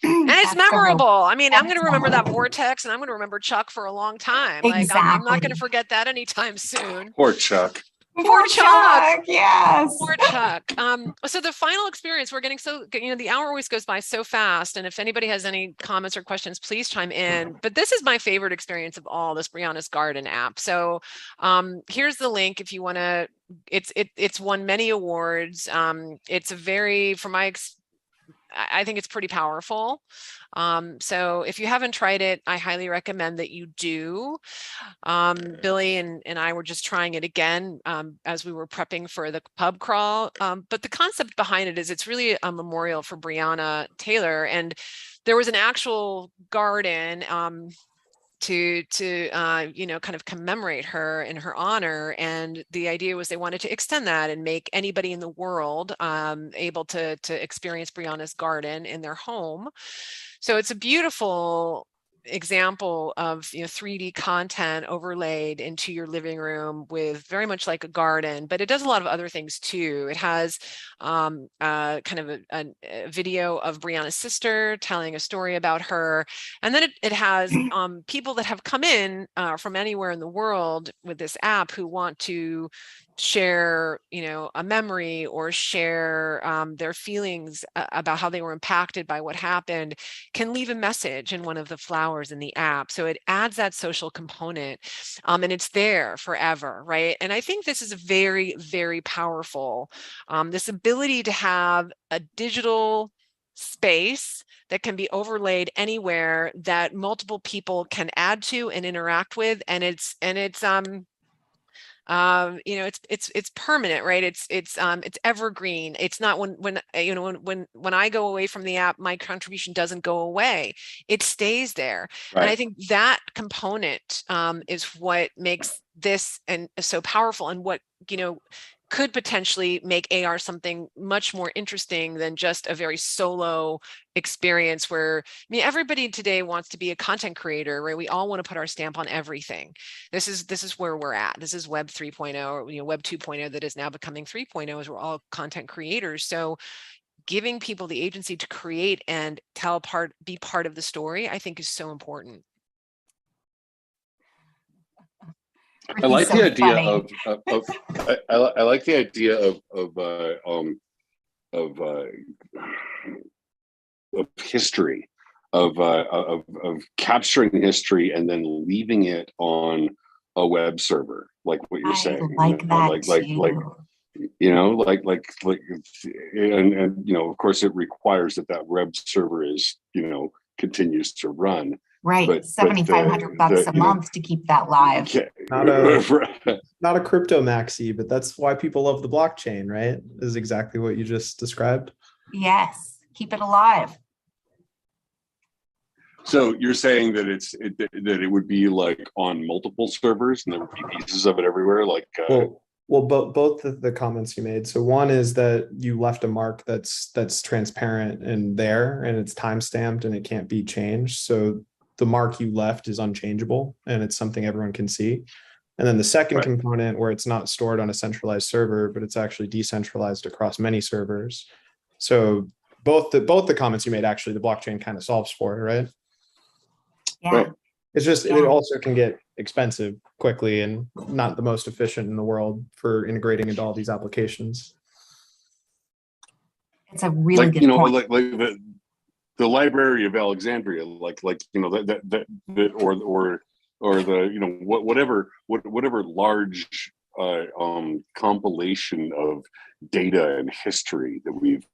And it's memorable. I mean, I'm going to remember that vortex, and I'm going to remember Chuck for a long time. Like, I'm not going to forget that anytime soon. Poor Chuck. Poor Chuck. Yes. Poor Chuck. So the final experience, we're getting the hour always goes by so fast. And if anybody has any comments or questions, please chime in. But this is my favorite experience of all, this Brianna's Garden app. So here's the link if you want to. It's won many awards. It's a very, I think it's pretty powerful. So if you haven't tried it, I highly recommend that you do. Billy and I were just trying it again as we were prepping for the pub crawl. But the concept behind it is it's really a memorial for Breonna Taylor. And there was an actual garden to you know, kind of commemorate her in her honor. And the idea was they wanted to extend that and make anybody in the world able to experience Brianna's Garden in their home. So it's a beautiful example of, you know, 3D content overlaid into your living room with very much like a garden, but it does a lot of other things too. It has kind of a video of Brianna's sister telling a story about her. And then it has people that have come in from anywhere in the world with this app who want to share, you know, a memory or share their feelings about how they were impacted by what happened, can leave a message in one of the flowers in the app. So it adds that social component and it's there forever, right? And I think this is very, very powerful. This ability to have a digital space that can be overlaid anywhere that multiple people can add to and interact with. And it's you know, it's permanent, right? It's evergreen. It's not when you know, when I go away from the app, my contribution doesn't go away. It stays there. Right. And I think that component is what makes this and so powerful, and what, you know, could potentially make AR something much more interesting than just a very solo experience where, I mean, everybody today wants to be a content creator, right? We all want to put our stamp on everything. This is where we're at. This is Web 3.0, or, you know, Web 2.0 that is now becoming 3.0, as we're all content creators. So giving people the agency to create and be part of the story, I think is so important. I like the idea I like the idea of history, of capturing history and then leaving it on a web server, like what you're saying. Like you know, of course, it requires that web server is, you know, continues to run. Right, $7,500 a month to keep that live. Not a crypto maxi, but that's why people love the blockchain, right? Is exactly what you just described. Yes, keep it alive. So you're saying that that it would be like on multiple servers, and there would be pieces of it everywhere, like. Well, both the comments you made. So one is that you left a mark that's transparent and there, and it's time stamped and it can't be changed. So the mark you left is unchangeable and it's something everyone can see. And then the second component, where it's not stored on a centralized server, but it's actually decentralized across many servers. So both the comments you made, actually the blockchain kind of solves for it, right? Yeah. Right. It's just, it also can get expensive quickly and not the most efficient in the world for integrating into all these applications. It's a really good point. Like the Library of Alexandria, like you know, that or the, you know, whatever large compilation of data and history that we've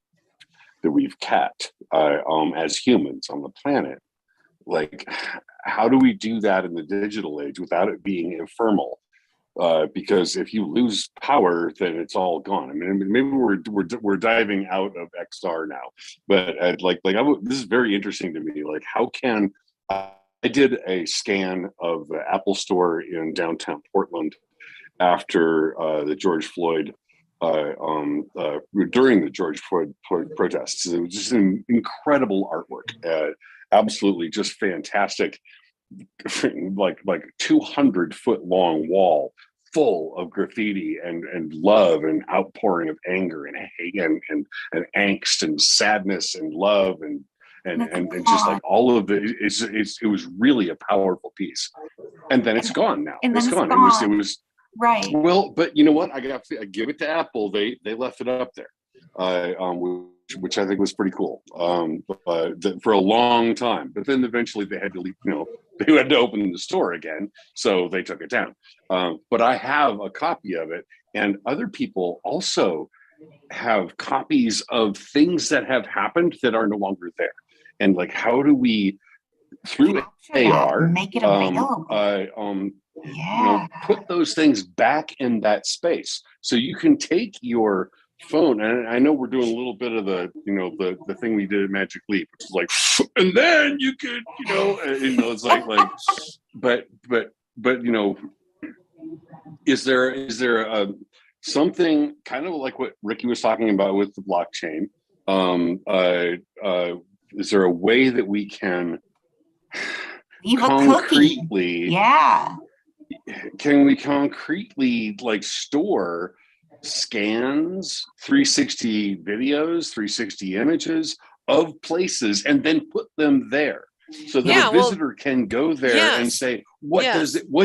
that we've kept as humans on the planet. Like, how do we do that in the digital age without it being ephemeral? Because if you lose power, then it's all gone. I mean, maybe we're diving out of XR now, but this is very interesting to me. Like, how can I did a scan of the Apple Store in downtown Portland after the George Floyd during the George Floyd protests. It was just an incredible artwork, absolutely just fantastic. Like 200-foot long wall full of graffiti and love and outpouring of anger and hate and angst and sadness and love and just like all of it. It was really a powerful piece, and then it's gone now. And then it's gone. It was right. Well, but you know what? I give it to Apple. They left it up there, which I think was pretty cool for a long time. But then eventually they had to leave. They had to open the store again, so they took it down. But I have a copy of it, and other people also have copies of things that have happened that are no longer there. And like, how do we, through AR, make it available? Put those things back in that space, so you can take your phone. And I know we're doing a little bit of the thing we did at Magic Leap, which is like, and then you could, it's like, but is there something kind of like what Ricky was talking about with the blockchain? Is there a way that we can concretely, can we concretely like store scans, 360 videos, 360 images of places, and then put them there so that a visitor can go there and say, what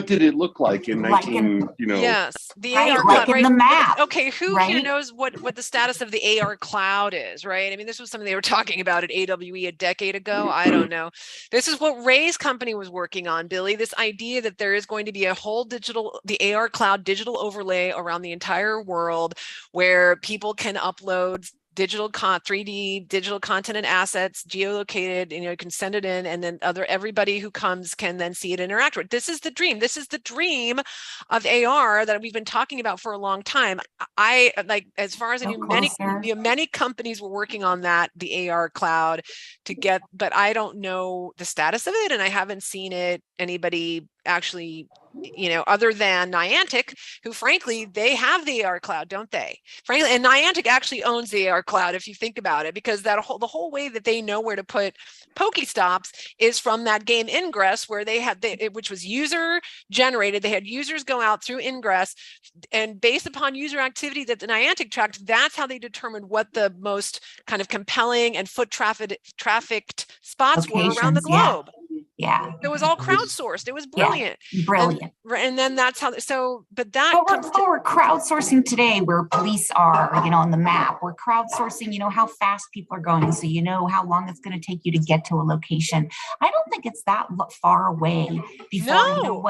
did it look like in 19, Yes, the right, AR like cloud, in the map. Okay, who here knows what the status of the AR cloud is, right? I mean, this was something they were talking about at AWE a decade ago. I don't know. This is what Ray's company was working on, Billy, this idea that there is going to be a whole the AR cloud digital overlay around the entire world where people can upload 3D digital content and assets geolocated, you can send it in, and then everybody who comes can then see it, interact with it. This is the dream. This is the dream of AR that we've been talking about for a long time. I like, as far as I knew, many companies were working on that, the AR cloud but I don't know the status of it, and I haven't seen anybody actually, other than Niantic, who frankly, they have the AR cloud, don't they? Frankly, and Niantic actually owns the AR cloud, if you think about it, because the whole way that they know where to put Pokestops is from that game Ingress, where which was user generated. They had users go out through Ingress, and based upon user activity that the Niantic tracked, that's how they determined what the most kind of compelling and foot trafficked spots were around the globe. Yeah. It was all crowdsourced. It was brilliant. Yeah, brilliant. And then that's how, but we're crowdsourcing today where police are, on the map. We're crowdsourcing, how fast people are going. So, how long it's going to take you to get to a location. I don't think it's that far away before,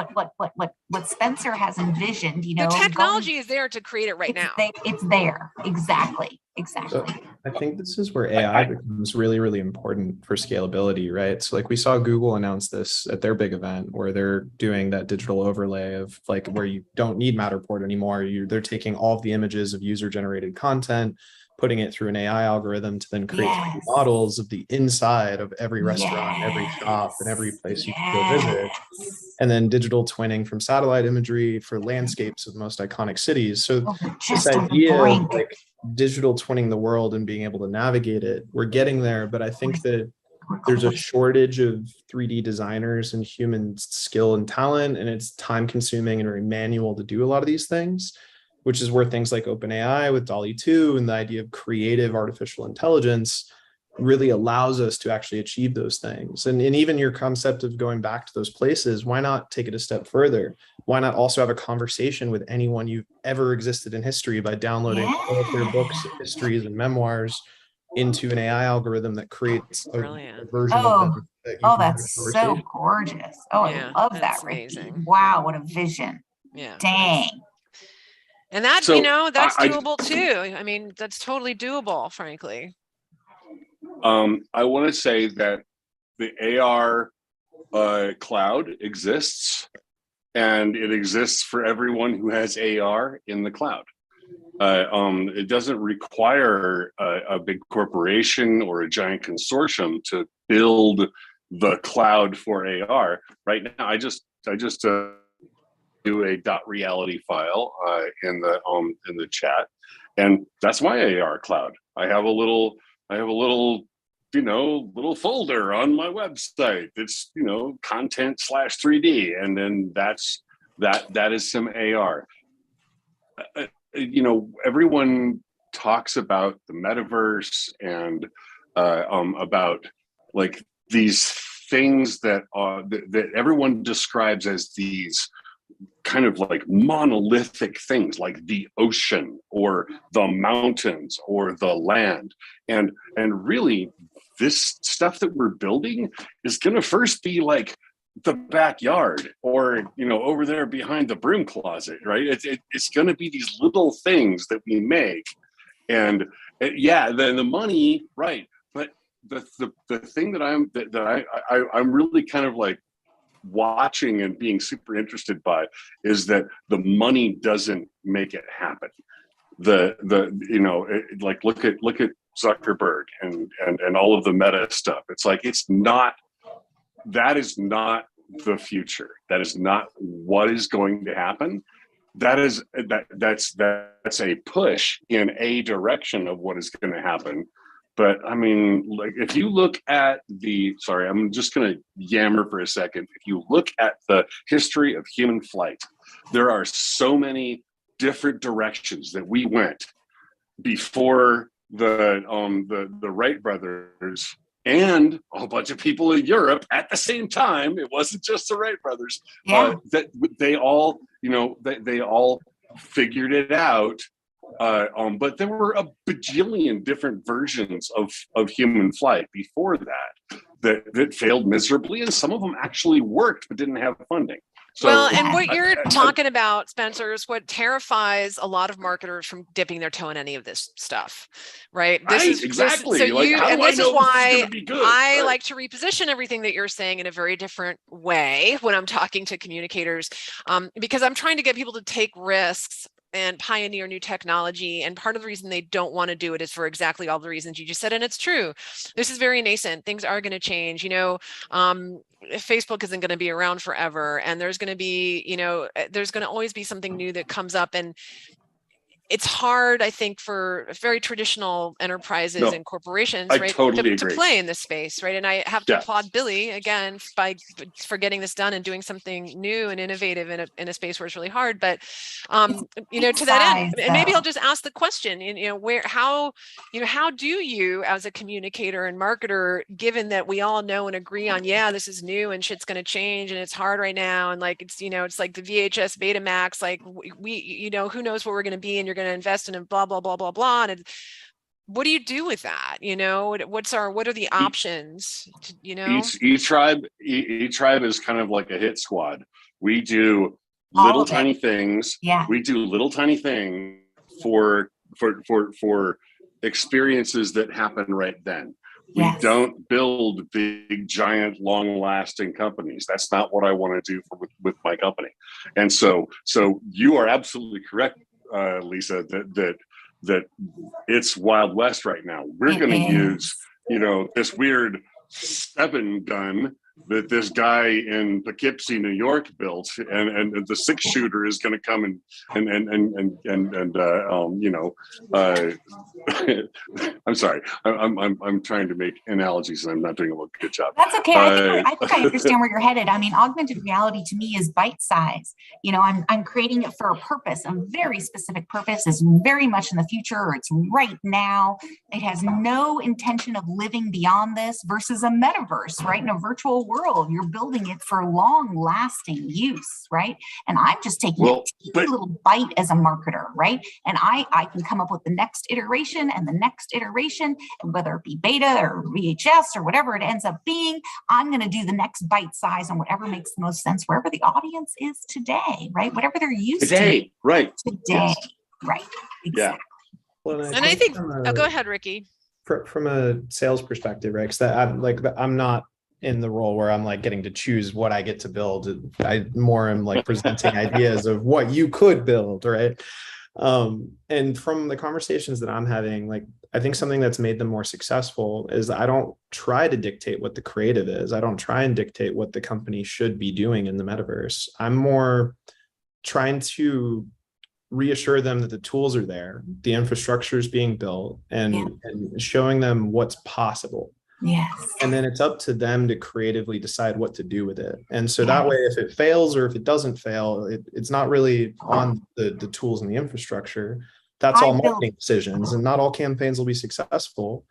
what Spencer has envisioned, the technology is there to create it now. It's there. Exactly. So I think this is where AI becomes really, really important for scalability, right? So like we saw Google announce this at their big event where they're doing that digital overlay of like where you don't need Matterport anymore. They're taking all of the images of user generated content, putting it through an AI algorithm to then create models of the inside of every restaurant, every shop, and every place you can go visit. And then digital twinning from satellite imagery for landscapes of the most iconic cities. So this idea of like digital twinning the world and being able to navigate it, we're getting there. But I think that there's a shortage of 3D designers and human skill and talent, and it's time consuming and very manual to do a lot of these things, which is where things like OpenAI with DALL-E 2 and the idea of creative artificial intelligence really allows us to actually achieve those things. And even your concept of going back to those places, why not take it a step further? Why not also have a conversation with anyone you've ever existed in history by downloading all of their books, histories, and memoirs into an AI algorithm that creates a version of them. That's so gorgeous. I love that, Ricky. Wow, what a vision. Yeah. Dang. And that, that's doable too. I mean, that's totally doable, frankly. I want to say that the AR cloud exists, and it exists for everyone who has AR in the cloud. It doesn't require a big corporation or a giant consortium to build the cloud for AR. Right now, I just do a .reality file in the chat, and that's my AR cloud. I have a little little folder on my website. It's content /3D, and then that is some AR. Everyone talks about the metaverse and about like these things that everyone describes as these kind of like monolithic things, like the ocean or the mountains or the land, and really this stuff that we're building is going to first be like the backyard or over there behind the broom closet, right? It's going to be these little things that we make, and then the money, right? But the thing that I'm really kind of like watching and being super interested by is that the money doesn't make it happen. Like look at Zuckerberg and all of the meta stuff. It's like that is not the future. That is not what is going to happen. That's a push in a direction of what is going to happen. But I mean, like if you look at I'm just going to yammer for a second. If you look at the history of human flight, there are so many different directions that we went before the Wright brothers and a whole bunch of people in Europe at the same time. It wasn't just the Wright brothers. That they all they all figured it out. But there were a bajillion different versions of human flight before that failed miserably, and some of them actually worked but didn't have funding. So, well, and what you're talking about, Spencer, is what terrifies a lot of marketers from dipping their toe in any of this stuff, right? Exactly. This is why I like to reposition everything that you're saying in a very different way when I'm talking to communicators, because I'm trying to get people to take risks and pioneer new technology. And part of the reason they don't want to do it is for exactly all the reasons you just said. And it's true. This is very nascent. Things are going to change. Facebook isn't going to be around forever. And there's going to be, there's going to always be something new that comes up. And it's hard, I think, for very traditional enterprises and corporations, right, to play in this space, right? And I have to applaud Billie again for getting this done and doing something new and innovative in a space where it's really hard. But to that end, and maybe I'll just ask the question: how do you, as a communicator and marketer, given that we all know and agree on, this is new and shit's going to change and it's hard right now, and like it's like the VHS Betamax, like we who knows what we're going to be, and you're going to invest in blah blah blah blah blah. And what do you do with that? What are the options? Each tribe is kind of like a hit squad. We do little tiny things. We do little tiny things for experiences that happen right then. We don't build big, giant, long-lasting companies. That's not what I want to do with my company. And so you are absolutely correct, Lisa, that it's Wild West right now. We're going to use, this weird 7 gun that this guy in Poughkeepsie, New York built, and the 6-shooter is going to come I'm sorry, I'm trying to make analogies and I'm not doing a good job. That's okay. I think I understand where you're headed. I mean, augmented reality to me is bite size. I'm creating it for a purpose, a very specific purpose. It's very much in the future, or it's right now. It has no intention of living beyond this, versus a metaverse, right? In a virtual world, you're building it for long lasting use, right? And I'm just taking a teeny little bite as a marketer, right? And I can come up with the next iteration and the next iteration, and whether it be beta or VHS or whatever it ends up being, I'm going to do the next bite size on whatever makes the most sense, wherever the audience is today, right? Whatever they're used to right today, right? Exactly. Yeah. Well, and I think, go ahead, Ricky. from a sales perspective, right? Because I'm not in the role where I'm like getting to choose what I get to build. I more am like presenting ideas of what you could build, right? And from the conversations that I'm having, like, I think something that's made them more successful is I don't try to dictate what the creative is. I don't try and dictate what the company should be doing in the metaverse. I'm more trying to reassure them that the tools are there, the infrastructure is being built, and showing them what's possible. Yes. And then it's up to them to creatively decide what to do with it. And so that way, if it fails or if it doesn't fail, it's not really on the tools and the infrastructure. That's all marketing decisions, and not all campaigns will be successful.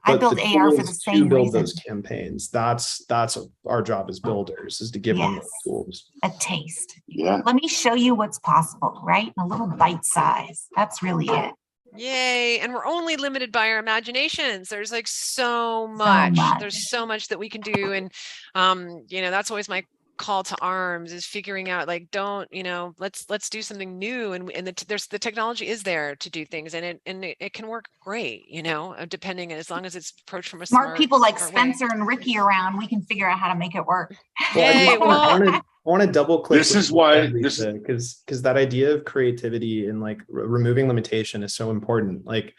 I build AR for the same build reason. those campaigns. That's our job as builders, is to give them those tools. A taste. Yeah. Let me show you what's possible, right? A little bite size. That's really it. Yay. And we're only limited by our imaginations. There's like so much. There's so much that we can do. And that's always my call to arms, is figuring out, like, don't, let's do something new. And there's the technology is there to do things, and it can work great, depending, as long as it's approached from a smart people like smart Spencer and Ricky around, we can figure out how to make it work. Yay. I want to double click. This is why because that idea of creativity and like removing limitation is so important. Like,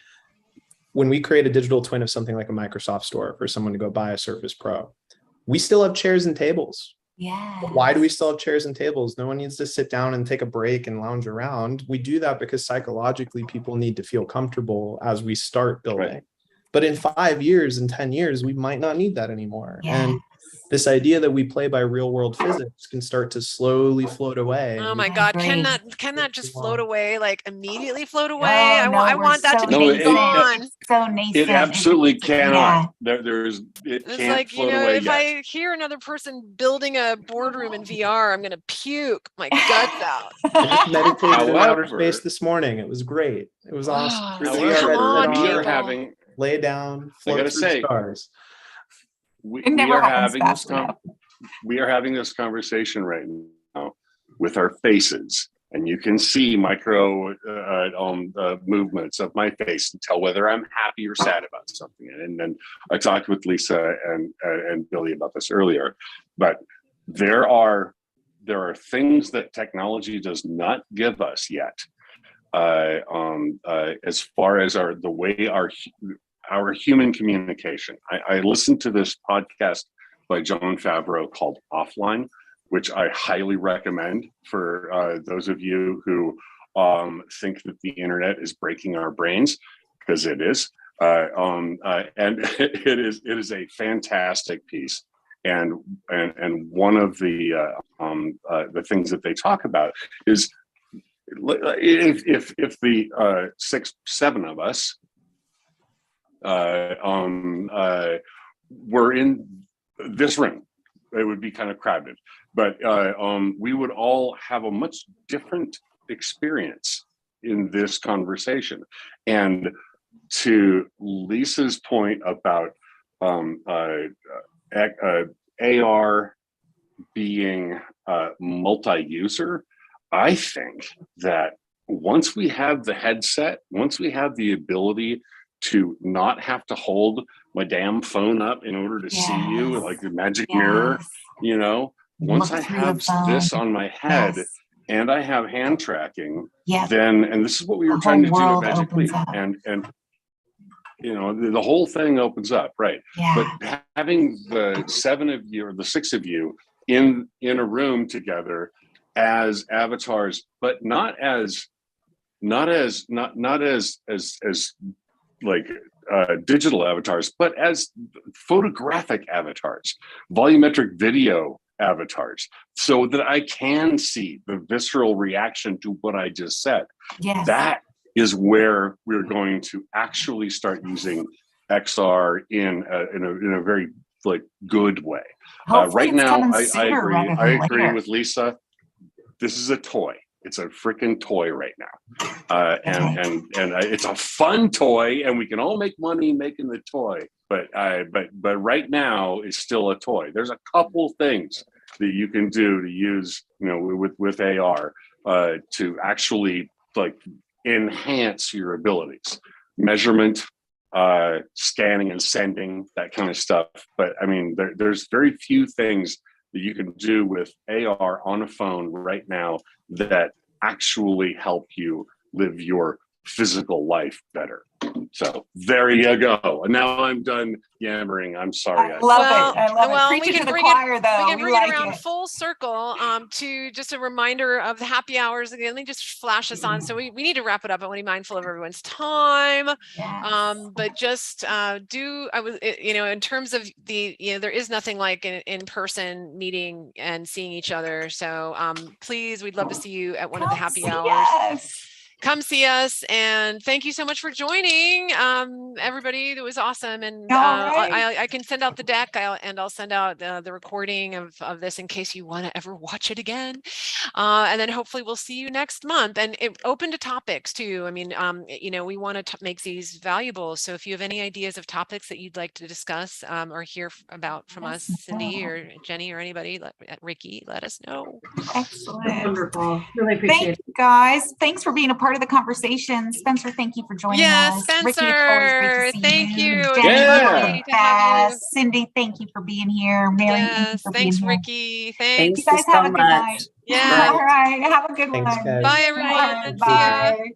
when we create a digital twin of something like a Microsoft store for someone to go buy a Surface Pro, we still have chairs and tables. Yeah. Why do we still have chairs and tables? No one needs to sit down and take a break and lounge around. We do that because psychologically people need to feel comfortable as we start building. Right. But in 5 years and 10 years, we might not need that anymore. Yeah. And this idea that we play by real world physics can start to slowly float away. Oh my God. Can that just float away, like immediately float away? Oh, I want that to be gone. So nascent. It absolutely cannot. It can't like, float away if yet. I hear another person building a boardroom in VR, I'm going to puke my guts out. I just meditated in outer space this morning. It was great. It was awesome. Lay down, float through stars. We are having this conversation right now with our faces, and you can see micro movements of my face and tell whether I'm happy or sad about something. And then I talked with Lisa and Billie about this earlier, but there are things that technology does not give us yet, as far as the way our human communication. I listened to this podcast by Jon Favreau called Offline, which I highly recommend for those of you who think that the internet is breaking our brains, because it is. And it is a fantastic piece. And one of the things that they talk about is, if the 6-7 of us were in this room, it would be kind of crowded, but we would all have a much different experience in this conversation. And to Lisa's point about AR being multi-user, I think that once we have the headset, once we have the ability to not have to hold my damn phone up in order to see you, like the magic mirror, once I have this on my head and I have hand tracking, then, and this is what we were trying to do at Magic Leap, and the whole thing opens up, right? But having the 7 of you or the 6 of you in a room together as avatars, but not as like digital avatars, but as photographic avatars, volumetric video avatars, so that I can see the visceral reaction to what I just said. That is where we're going to actually start using XR in a very good way. Right now, I agree with Lisa. This is a toy. It's a freaking toy right now, and it's a fun toy, and we can all make money making the toy. But right now, it's still a toy. There's a couple things that you can do to use, with AR, to actually enhance your abilities. Measurement, scanning and sending, that kind of stuff. But I mean, there's very few things that you can do with AR on a phone right now that actually help you live your physical life better. So there you go. And now I'm done yammering. I'm sorry. I love it. I love it. Preaching to the choir, though. We can bring it around full circle to just a reminder of the happy hours again. Let me just flash this on. So we need to wrap it up. I want to be mindful of everyone's time. Yes. But just in terms of there is nothing like an in-person meeting and seeing each other. So please, we'd love to see you at one of the happy hours. Yes. Come see us, and thank you so much for joining, everybody. It was awesome, and I can send out the deck, I'll send out the recording of this in case you want to ever watch it again, and then hopefully we'll see you next month. And open to topics too. I mean, we want to make these valuable. So if you have any ideas of topics that you'd like to discuss or hear about from us, Cindy or Jenny or anybody, Ricky, let us know. Excellent. Wonderful. Really appreciate it. Guys. Thanks for being a part of the conversation. Spencer, thank you for joining us. Spencer, Ricky, it's always great to see thank you. Jenny, Cindy, thank you for being here. Mary, thank you for being here. Ricky. Thanks. You guys have a good night. Yeah. All right. Have a good one. Guys. Bye, everyone. Bye.